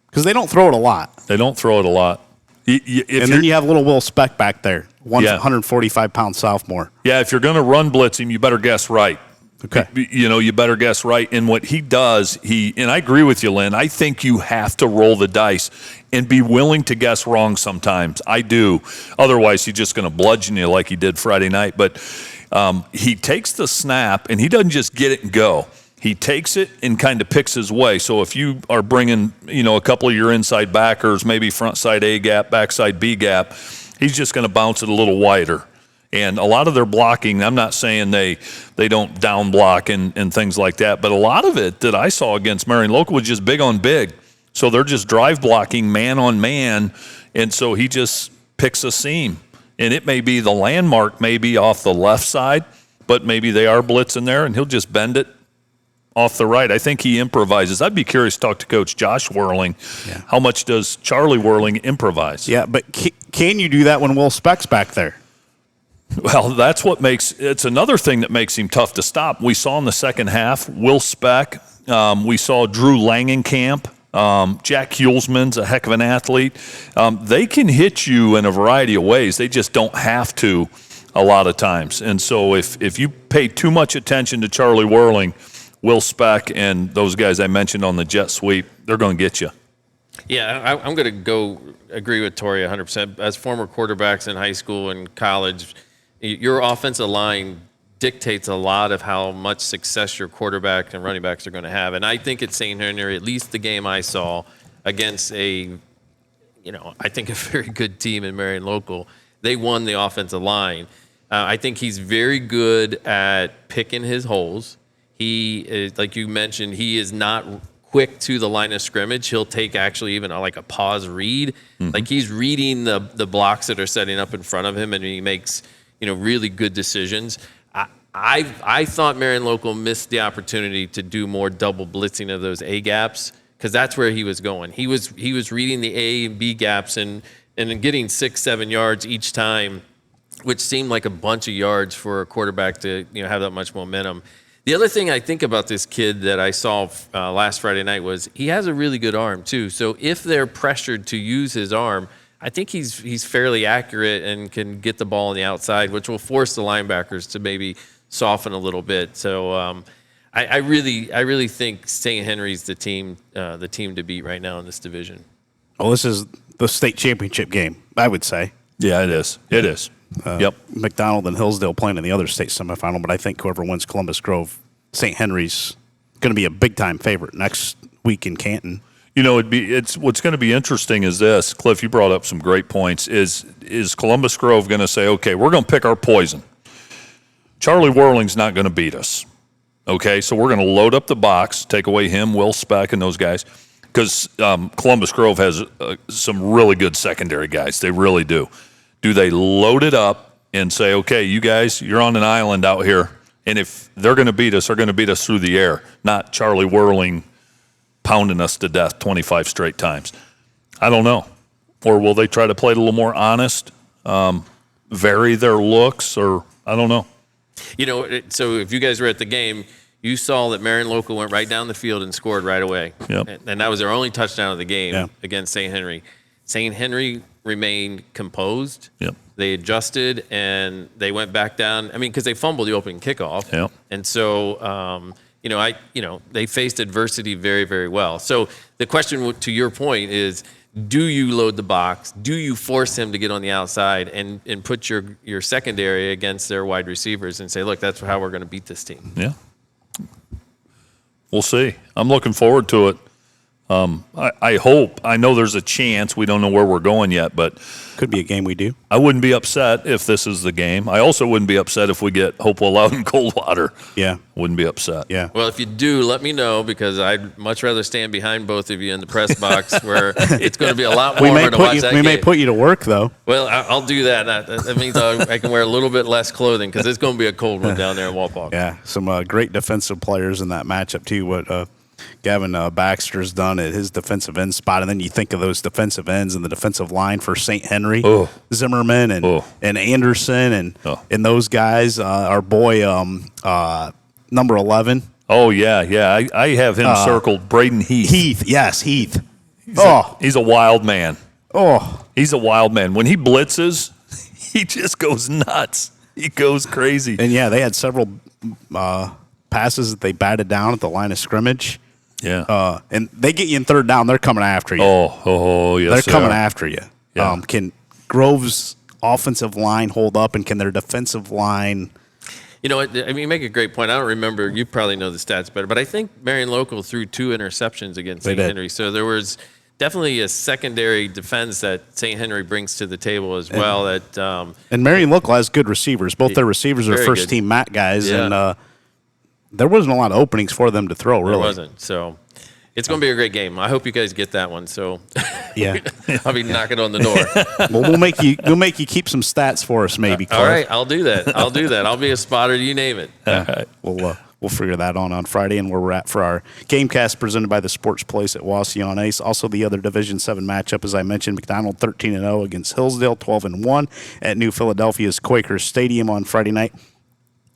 Because they don't throw it a lot. They don't throw it a lot. And then you have little Will Speck back there, 145-pound sophomore. Yeah, if you're going to run blitz him, you better guess right. Okay. You better guess right. And what he does, and I agree with you, Lynn, I think you have to roll the dice and be willing to guess wrong sometimes. I do. Otherwise, he's just going to bludgeon you like he did Friday night. But he takes the snap, and he doesn't just get it and go. He takes it and kind of picks his way. So if you are bringing, a couple of your inside backers, maybe front side A gap, backside B gap, he's just going to bounce it a little wider. And a lot of their blocking, I'm not saying they don't down block and things like that, but a lot of it that I saw against Marion Local was just big on big. So they're just drive blocking man on man, and so he just picks a seam. And it may be the landmark may be off the left side, but maybe they are blitzing there, and he'll just bend it off the right. I think he improvises. I'd be curious to talk to Coach Josh Whirling. Yeah. How much does Charlie Whirling improvise? Yeah, but can you do that when Will Speck's back there? Well, it's another thing that makes him tough to stop. We saw in the second half, Will Speck, we saw Drew Langenkamp, Jack Hulsman's a heck of an athlete. They can hit you in a variety of ways. They just don't have to a lot of times. And so if you pay too much attention to Charlie Whirling, Will Speck and those guys I mentioned on the jet sweep, they're going to get you. Yeah, I'm going to go agree with Tory 100%. As former quarterbacks in high school and college, your offensive line dictates a lot of how much success your quarterback and running backs are going to have. And I think at St. Henry, at least the game I saw against I think a very good team in Marion Local, they won the offensive line. I think he's very good at picking his holes. He is, like you mentioned, he is not quick to the line of scrimmage. He'll take actually even like a pause read. Mm-hmm. Like he's reading the blocks that are setting up in front of him, and he makes really good decisions. I thought Marion Local missed the opportunity to do more double blitzing of those A gaps because that's where he was going. He was reading the A and B gaps and getting 6-7 yards each time, which seemed like a bunch of yards for a quarterback to have that much momentum. The other thing I think about this kid that I saw last Friday night was he has a really good arm too. So if they're pressured to use his arm, I think he's fairly accurate and can get the ball on the outside, which will force the linebackers to maybe soften a little bit. So I really think St. Henry's the team to beat right now in this division. Well, this is the state championship game, I would say. Yeah, it is. It is. Yep. McDonald and Hillsdale playing in the other state semifinal, but I think whoever wins Columbus Grove, St. Henry's going to be a big-time favorite next week in Canton. It's what's going to be interesting is this. Cliff, you brought up some great points. Is Columbus Grove going to say, okay, we're going to pick our poison? Charlie Whirling's not going to beat us. Okay, so we're going to load up the box, take away him, Will Speck, and those guys, because Columbus Grove has some really good secondary guys. They really do. Do they load it up and say, okay, you guys, you're on an island out here, and if they're going to beat us, they're going to beat us through the air, not Charlie Whirling pounding us to death 25 straight times? I don't know. Or will they try to play it a little more honest, vary their looks, or I don't know. So if you guys were at the game, you saw that Marion Local went right down the field and scored right away. Yep. And that was their only touchdown of the game against St. Henry. St. Henry remained composed. Yep. They adjusted and they went back down. I mean, because they fumbled the opening kickoff. Yep. And so, they faced adversity very, very well. So the question, to your point, is do you load the box? Do you force him to get on the outside and put your secondary against their wide receivers and say, look, that's how we're going to beat this team? Yeah. We'll see. I'm looking forward to it. I hope. I know there's a chance. We don't know where we're going yet, but Could be a game we do. I wouldn't be upset if this is the game. I also wouldn't be upset if we get Hopewell out in Coldwater. Yeah. Wouldn't be upset. Yeah. Well, if you do, let me know, because I'd much rather stand behind both of you in the press box where it's going to be a lot warmer to watch that We game. may put you to work, though. Well, I'll do that. That means I can wear a little bit less clothing, because it's going to be a cold one down there in Walpock. Yeah. Some great defensive players in that matchup, too. What Gavin Baxter's done at his defensive end spot. And then you think of those defensive ends and the defensive line for St. Henry, Zimmerman and Anderson and those guys. Our boy, number 11. Oh, yeah. I have him circled, Braden Heath. Heath. He's a wild man. Oh. He's a wild man. When he blitzes, he just goes nuts. He goes crazy. And, yeah, they had several passes that they batted down at the line of scrimmage. Yeah. And they get you in third down, they're coming after you. Yes, they're coming are. after you. Yeah. Can Grove's offensive line hold up, and can their defensive line? You know what? I mean, you make a great point. I don't remember. You probably know the stats better, but I think Marion Local threw 2 interceptions against St. Henry. So there was definitely a secondary defense that St. Henry brings to the table as well. And Marion Local has good receivers. Both their receivers are first-team MAC guys, and there wasn't a lot of openings for them to throw, really. There wasn't. So it's going to be a great game. I hope you guys get that one. So yeah, I'll be knocking on the door. Well, we'll make you keep some stats for us, maybe. Cliff. All right, I'll do that. I'll be a spotter. You name it. Yeah. We'll figure that on Friday, and where we're at for our Gamecast presented by the Sports Place at Wasion Ace. Also, the other Division 7 matchup, as I mentioned, McDonald 13-0 against Hillsdale 12-1 at New Philadelphia's Quakers Stadium on Friday night.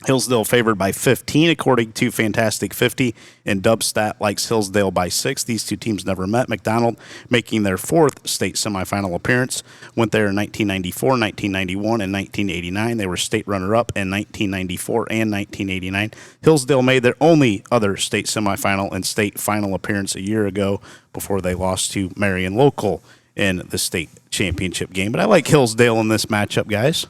Hillsdale favored by 15, according to Fantastic 50, and Dubstat likes Hillsdale by 6. These two teams never met. McDonald making their 4th state semifinal appearance. Went there in 1994, 1991, and 1989. They were state runner-up in 1994 and 1989. Hillsdale made their only other state semifinal and state final appearance a year ago before they lost to Marion Local in the state championship game. But I like Hillsdale in this matchup, guys.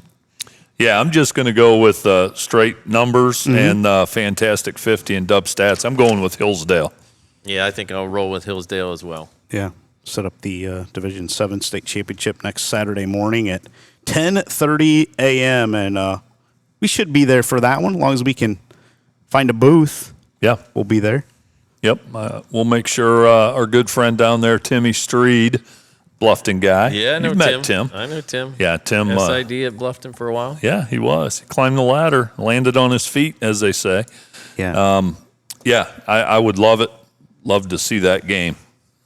Yeah, I'm just going to go with straight numbers and Fantastic 50 and Dub Stats. I'm going with Hillsdale. Yeah, I think I'll roll with Hillsdale as well. Yeah, set up the Division 7 state championship next Saturday morning at 10:30 a.m. And we should be there for that one, as long as we can find a booth. Yeah. We'll be there. Yep. We'll make sure our good friend down there, Timmy Streed, Bluffton guy. Yeah, I know You've met Tim. I know Tim. Yeah, Tim. SID at Bluffton for a while. Yeah, he was. He climbed the ladder, landed on his feet, as they say. Yeah. I would love it. Love to see that game.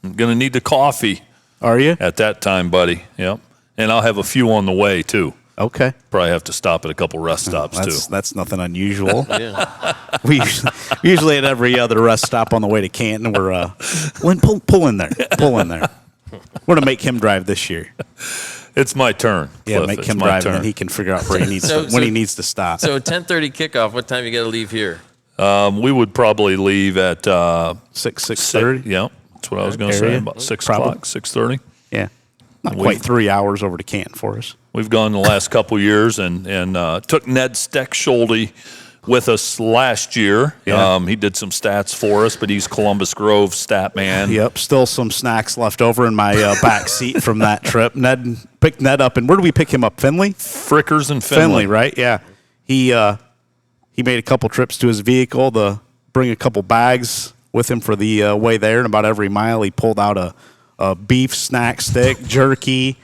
I'm going to need the coffee. Are you? At that time, buddy. Yep. And I'll have a few on the way, too. Okay. Probably have to stop at a couple rest stops, too. That's nothing unusual. Yeah. We usually at every other rest stop on the way to Canton, we're Lynn, pull in there. Pull in there. We're going to make him drive this year. It's my turn. Yeah, Cliff. make It's him my drive, turn. and then he can figure out where he needs when he needs to stop. So 10:30 kickoff. What time you got to leave here? We would probably leave at 6:30. Yeah, that's what I was going to say. About 6 o'clock, 6:30. Yeah, not quite 3 hours over to Canton for us. We've gone the last couple years and took Ned Steckschulte with us last year. Yeah. He did some stats for us, but he's Columbus Grove stat man. Yep, still some snacks left over in my back seat from that trip. Ned picked Ned up, and where did we pick him up? Finley? Frickers and Finley. Right? Yeah. He made a couple trips to his vehicle to bring a couple bags with him for the way there, and about every mile he pulled out a beef snack stick, jerky,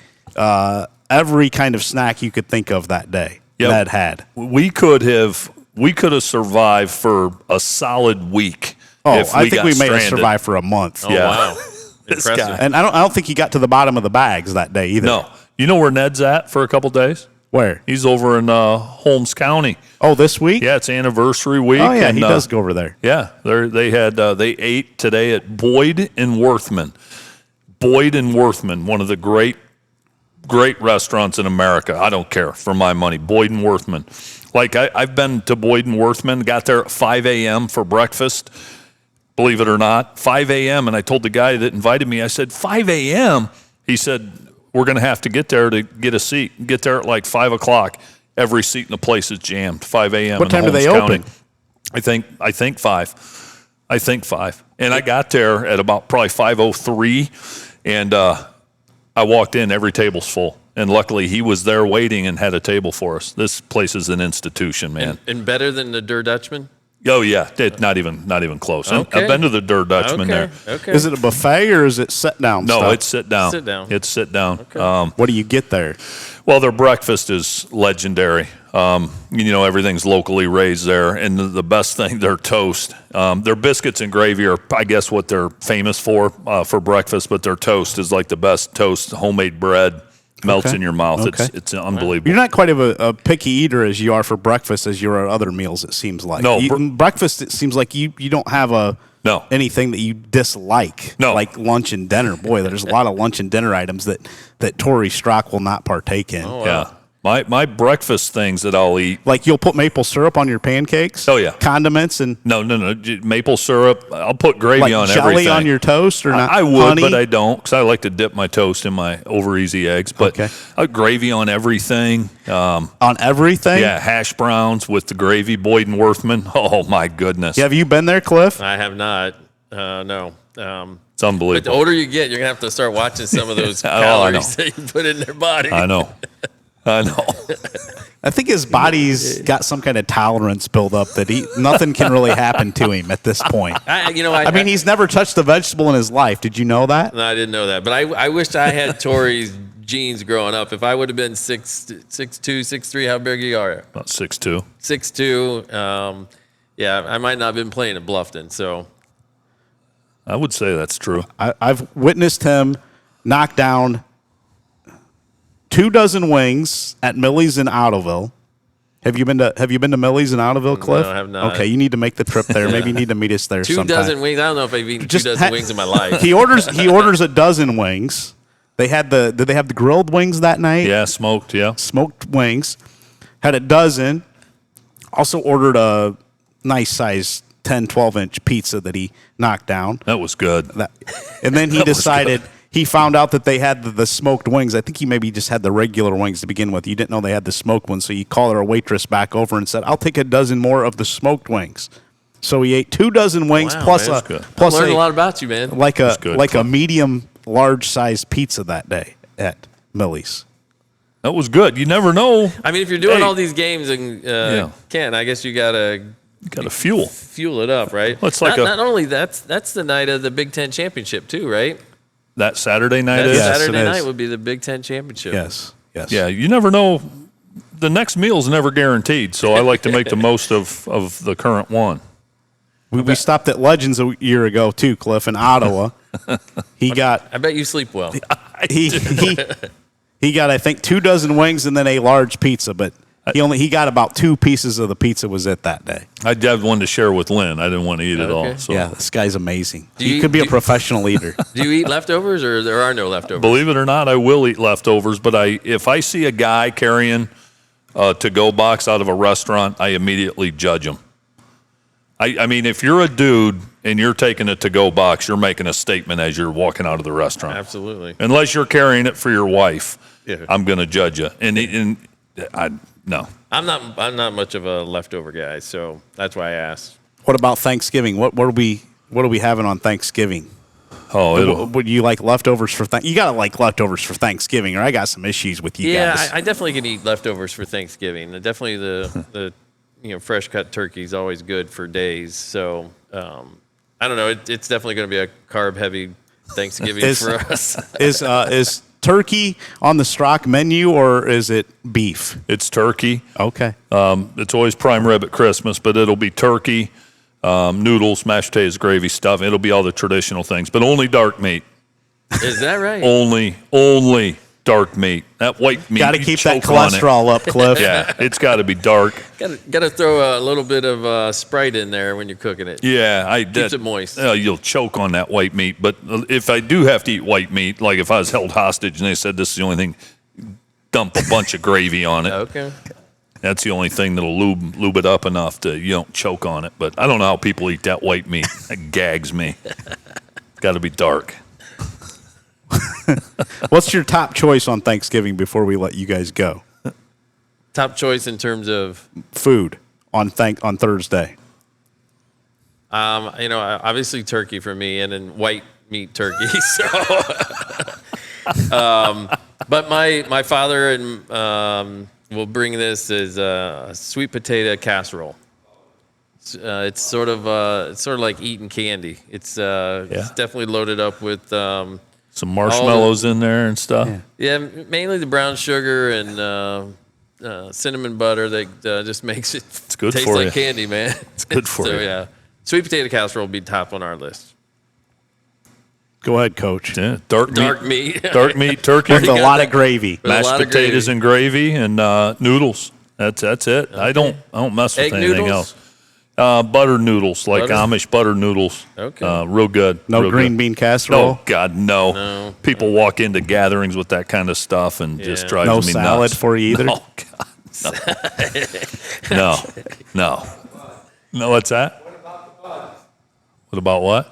every kind of snack you could think of that day. Yep. Ned had. We could have survived for a solid week. Oh, if I think we may have stranded. survived for a month. Oh, Yeah. wow. This Impressive. guy. And I don't think he got to the bottom of the bags that day either. No. You know where Ned's at for a couple days? Where? He's over in Holmes County. Oh, this week? Yeah, it's anniversary week. Oh, yeah, and, he does go over there. Yeah, they ate today at Boyd and Worthman. Boyd and Worthman, one of the great restaurants in America. I don't care, for my money. Boyd and Worthman. Like, I've been to Boyd and Worthman, got there at 5 a.m. for breakfast, believe it or not, 5 a.m. And I told the guy that invited me, I said, 5 a.m.? He said, we're going to have to get there to get a seat. Get there at like 5 o'clock. Every seat in the place is jammed, 5 a.m. What time do they County. open? I think 5. I think 5. And I got there at about probably 5:03, and I walked in, every table's full. And luckily, he was there waiting and had a table for us. This place is an institution, man. And better than the Der Dutchman? Oh yeah, not even close. Okay. I've been to the Der Dutchman there. Okay. Is it a buffet or is it sit down? No, stuff? it's sit down. Sit down. It's sit down. Okay. What do you get there? Well, their breakfast is legendary. Everything's locally raised there, and the best thing, their toast. Their biscuits and gravy are, I guess, what they're famous for breakfast. But their toast is like the best toast. Homemade bread melts in your mouth. Okay. It's unbelievable. You're not quite of a picky eater as you are for breakfast as you are other meals. It seems like No, breakfast. It seems like you don't have anything that you dislike. No. Like lunch and dinner. Boy, there's a lot of lunch and dinner items that Tory Strock will not partake in. Oh, wow. Yeah. My breakfast things that I'll eat. Like you'll put maple syrup on your pancakes. Oh, yeah. Condiments and No. Maple syrup. I'll put gravy like on jelly everything. on your toast or not? I would, honey? but I don't, because I like to dip my toast in my over easy eggs. But gravy on everything. On everything. Yeah, hash browns with the gravy, Boyd and Worthman. Oh my goodness, Yeah, have you been there, Cliff? I have not. No. it's unbelievable. But the older you get, you're going to have to start watching some of those I calories that you put in their body. I know. I think his body's got some kind of tolerance built up that nothing can really happen to him at this point. I mean, he's never touched a vegetable in his life. Did you know that? No, I didn't know that. But I wished I had Tory's genes growing up. If I would have been 6'2", 6'3", how big you are? About 6'2". 6'2". I might not have been playing at Bluffton. So I would say that's true. I've witnessed him knock down 24 wings at Millie's in Ottoville. Have you been to Millie's in Ottoville, Cliff? No, I have not. Okay, you need to make the trip there. Maybe you need to meet us there 24 sometime. wings. I don't know if I've eaten 24 wings in my life. He orders a dozen wings. Did they have the grilled wings that night? Yeah, smoked. Yeah, Smoked wings. Had a dozen. Also ordered a nice size 10, 12-inch pizza that he knocked down. that was good. And then he decided, he found out that they had the smoked wings. I think he maybe just had the regular wings to begin with. You didn't know they had the smoked ones. So he called our waitress back over and said, I'll take a dozen more of the smoked wings. So he ate 24 wings Wow, plus man, plus learned a lot about you, man. like good. a medium large size pizza that day at Millie's. That was good. You never know. I mean, if you're doing Hey. all these games and Ken, I guess you gotta fuel. fuel it up, right? Well, it's like not only that's the night of the Big Ten championship too, right? That Saturday night That is. Yes, Saturday it night is. would be the Big Ten championship. Yes. Yeah, you never know. The next meal's never guaranteed, so I like to make the most of the current one. We stopped at Legends a year ago too, Cliff, in Ottawa. He got I bet you sleep well. he got I think 24 wings and then a large pizza, but he got about 2 pieces of the pizza was it that day. I had one to share with Lynn. I didn't want to eat it all. Okay. So. Yeah, this guy's amazing. Do He you- could be a do- professional eater. Do you eat leftovers or there are no leftovers? Believe it or not, I will eat leftovers, but if I see a guy carrying a to-go box out of a restaurant, I immediately judge him. I mean, if you're a dude and you're taking a to-go box, you're making a statement as you're walking out of the restaurant. Absolutely. Unless you're carrying it for your wife, Yeah. I'm going to judge you. No. I'm not much of a leftover guy, so that's why I asked. What about Thanksgiving? What are we having on Thanksgiving? Oh, Would you like leftovers for You gotta like leftovers for Thanksgiving, or I got some issues with you guys. I definitely can eat leftovers for Thanksgiving. Definitely the fresh cut turkey is always good for days. So I don't know. It's definitely going to be a carb heavy Thanksgiving for us. Is turkey on the Strock menu or is it beef? it's turkey. Okay. It's always prime rib at Christmas, but it'll be turkey, noodles, mashed potatoes, gravy, stuff. It'll be all the traditional things, but only dark meat. Is that right? Only dark meat. That white meat. Got to you keep that choke on it. cholesterol up, Cliff. Yeah, it's got to be dark. Got to throw a little bit of Sprite in there when you're cooking it. Yeah, Keeps it moist. You'll choke on that white meat. But if I do have to eat white meat, like if I was held hostage and they said this is the only thing, dump a bunch of gravy on it. Okay. That's the only thing that'll lube it up enough to you don't choke on it. But I don't know how people eat that white meat. That gags me. It's got to be dark. What's your top choice on Thanksgiving before we let you guys go? Top choice in terms of Food on Thursday. Obviously turkey for me, and then white meat turkey. So, but my father and will bring this as a sweet potato casserole. It's sort of like eating candy. It's definitely loaded up with some marshmallows in there and stuff. Yeah, mainly the brown sugar and cinnamon butter that just makes it good taste for like you. candy, man. It's good for you. Yeah, sweet potato casserole will be top on our list. Go ahead, Coach. Yeah, Dark meat, turkey, With a lot of gravy. mashed potatoes and gravy, and noodles. That's it. Okay. I don't mess with Egg anything noodles? else. Butter noodles, like Butter? Amish butter noodles. Okay. Real good. No real green good. bean casserole. Oh God, no. People walk into gatherings with that kind of stuff and just drives No me salad nuts. for you either? No, God, no. What's that? What about what?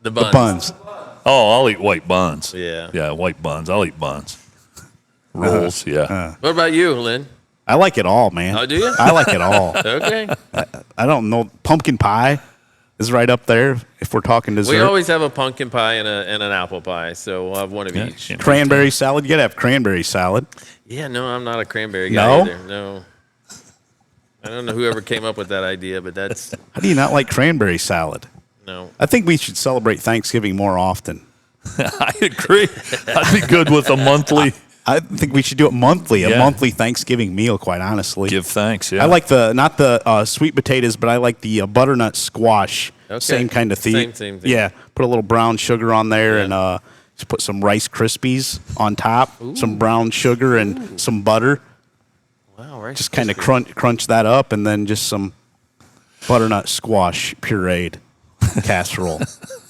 The buns. Buns. Oh, I'll eat white buns. Yeah. White buns. I'll eat buns. Rolls, yeah. What about you, Lynn? I like it all, man. Oh, do you? I like it all. Okay. I don't know. Pumpkin pie is right up there if we're talking dessert. We always have a pumpkin pie and an apple pie, so we'll have one of each. Yeah. Cranberry salad. You got to have cranberry salad. Yeah, no, I'm not a cranberry guy No? either. No. I don't know whoever came up with that idea, but that's How do you not like cranberry salad? no. I think we should celebrate Thanksgiving more often. I agree. I'd be good with a monthly I think we should do it monthly, a Yeah. monthly Thanksgiving meal, quite honestly. give thanks. Yeah. I like not the sweet potatoes, but I like the butternut squash. Okay. Same kind of theme. Same thing. Yeah, put a little brown sugar on there Yeah. and just put some Rice Krispies on top, some brown sugar and some butter. Wow, right. Just kind of crunch that up, and then just some butternut squash pureed casserole.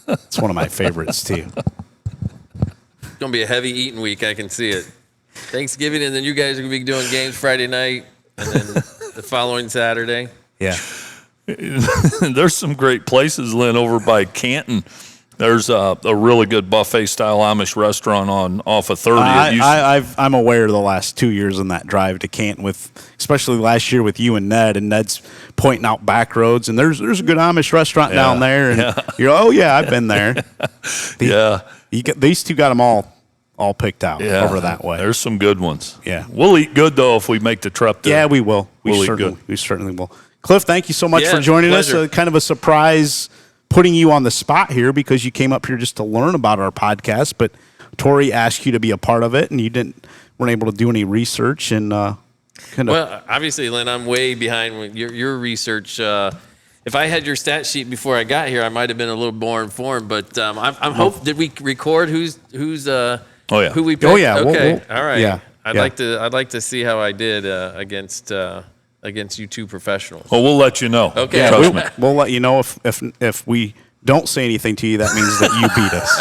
It's one of my favorites too. It's gonna be a heavy eating week. I can see it. Thanksgiving, and then you guys are gonna be doing games Friday night, and then the following Saturday. Yeah. There's some great places, Lynn, over by Canton. There's a really good buffet-style Amish restaurant off of 30. It used to- I'm aware of the last 2 years in that drive to Canton, especially last year with you and Ned's pointing out back roads, and there's a good Amish restaurant down there, and you're I've been there. These two got them all picked out over that way. There's some good ones. Yeah. We'll eat good, though, if we make the trip. Yeah, we will. We'll eat good. We certainly will. Cliff, thank you so much Yeah, for joining us. pleasure. Kind of a surprise putting you on the spot here because you came up here just to learn about our podcast, but Tory asked you to be a part of it, and you weren't able to do any research and Well, obviously, Lynn, I'm way behind with your research. If I had your stat sheet before I got here, I might have been a little more informed. But I'm hope. Did we record who we picked? Oh, yeah. Okay. All right. Yeah. I'd like to see how I did against you two professionals. Well, we'll let you know. Okay. Yeah, Trust me. we'll let you know if we don't say anything to you. That means that you beat us.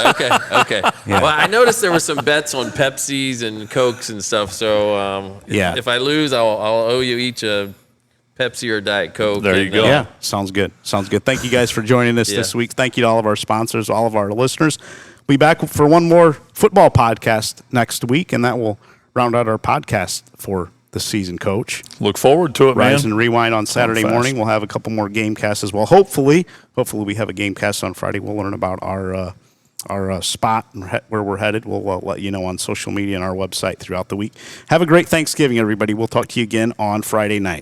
Okay. Well, I noticed there were some bets on Pepsis and Cokes and stuff. So if I lose, I'll owe you each a Pepsi or Diet Coke. There you go. Yeah, sounds good. Thank you guys for joining us this week. Thank you to all of our sponsors, all of our listeners. We'll be back for one more football podcast next week, and that will round out our podcast for the season, Coach. Look forward to it, Rise man. and Rewind on Saturday fast. morning. We'll have a couple more game casts as well. Hopefully we have a game cast on Friday. We'll learn about our spot and where we're headed. We'll let you know on social media and our website throughout the week. Have a great Thanksgiving, everybody. We'll talk to you again on Friday night.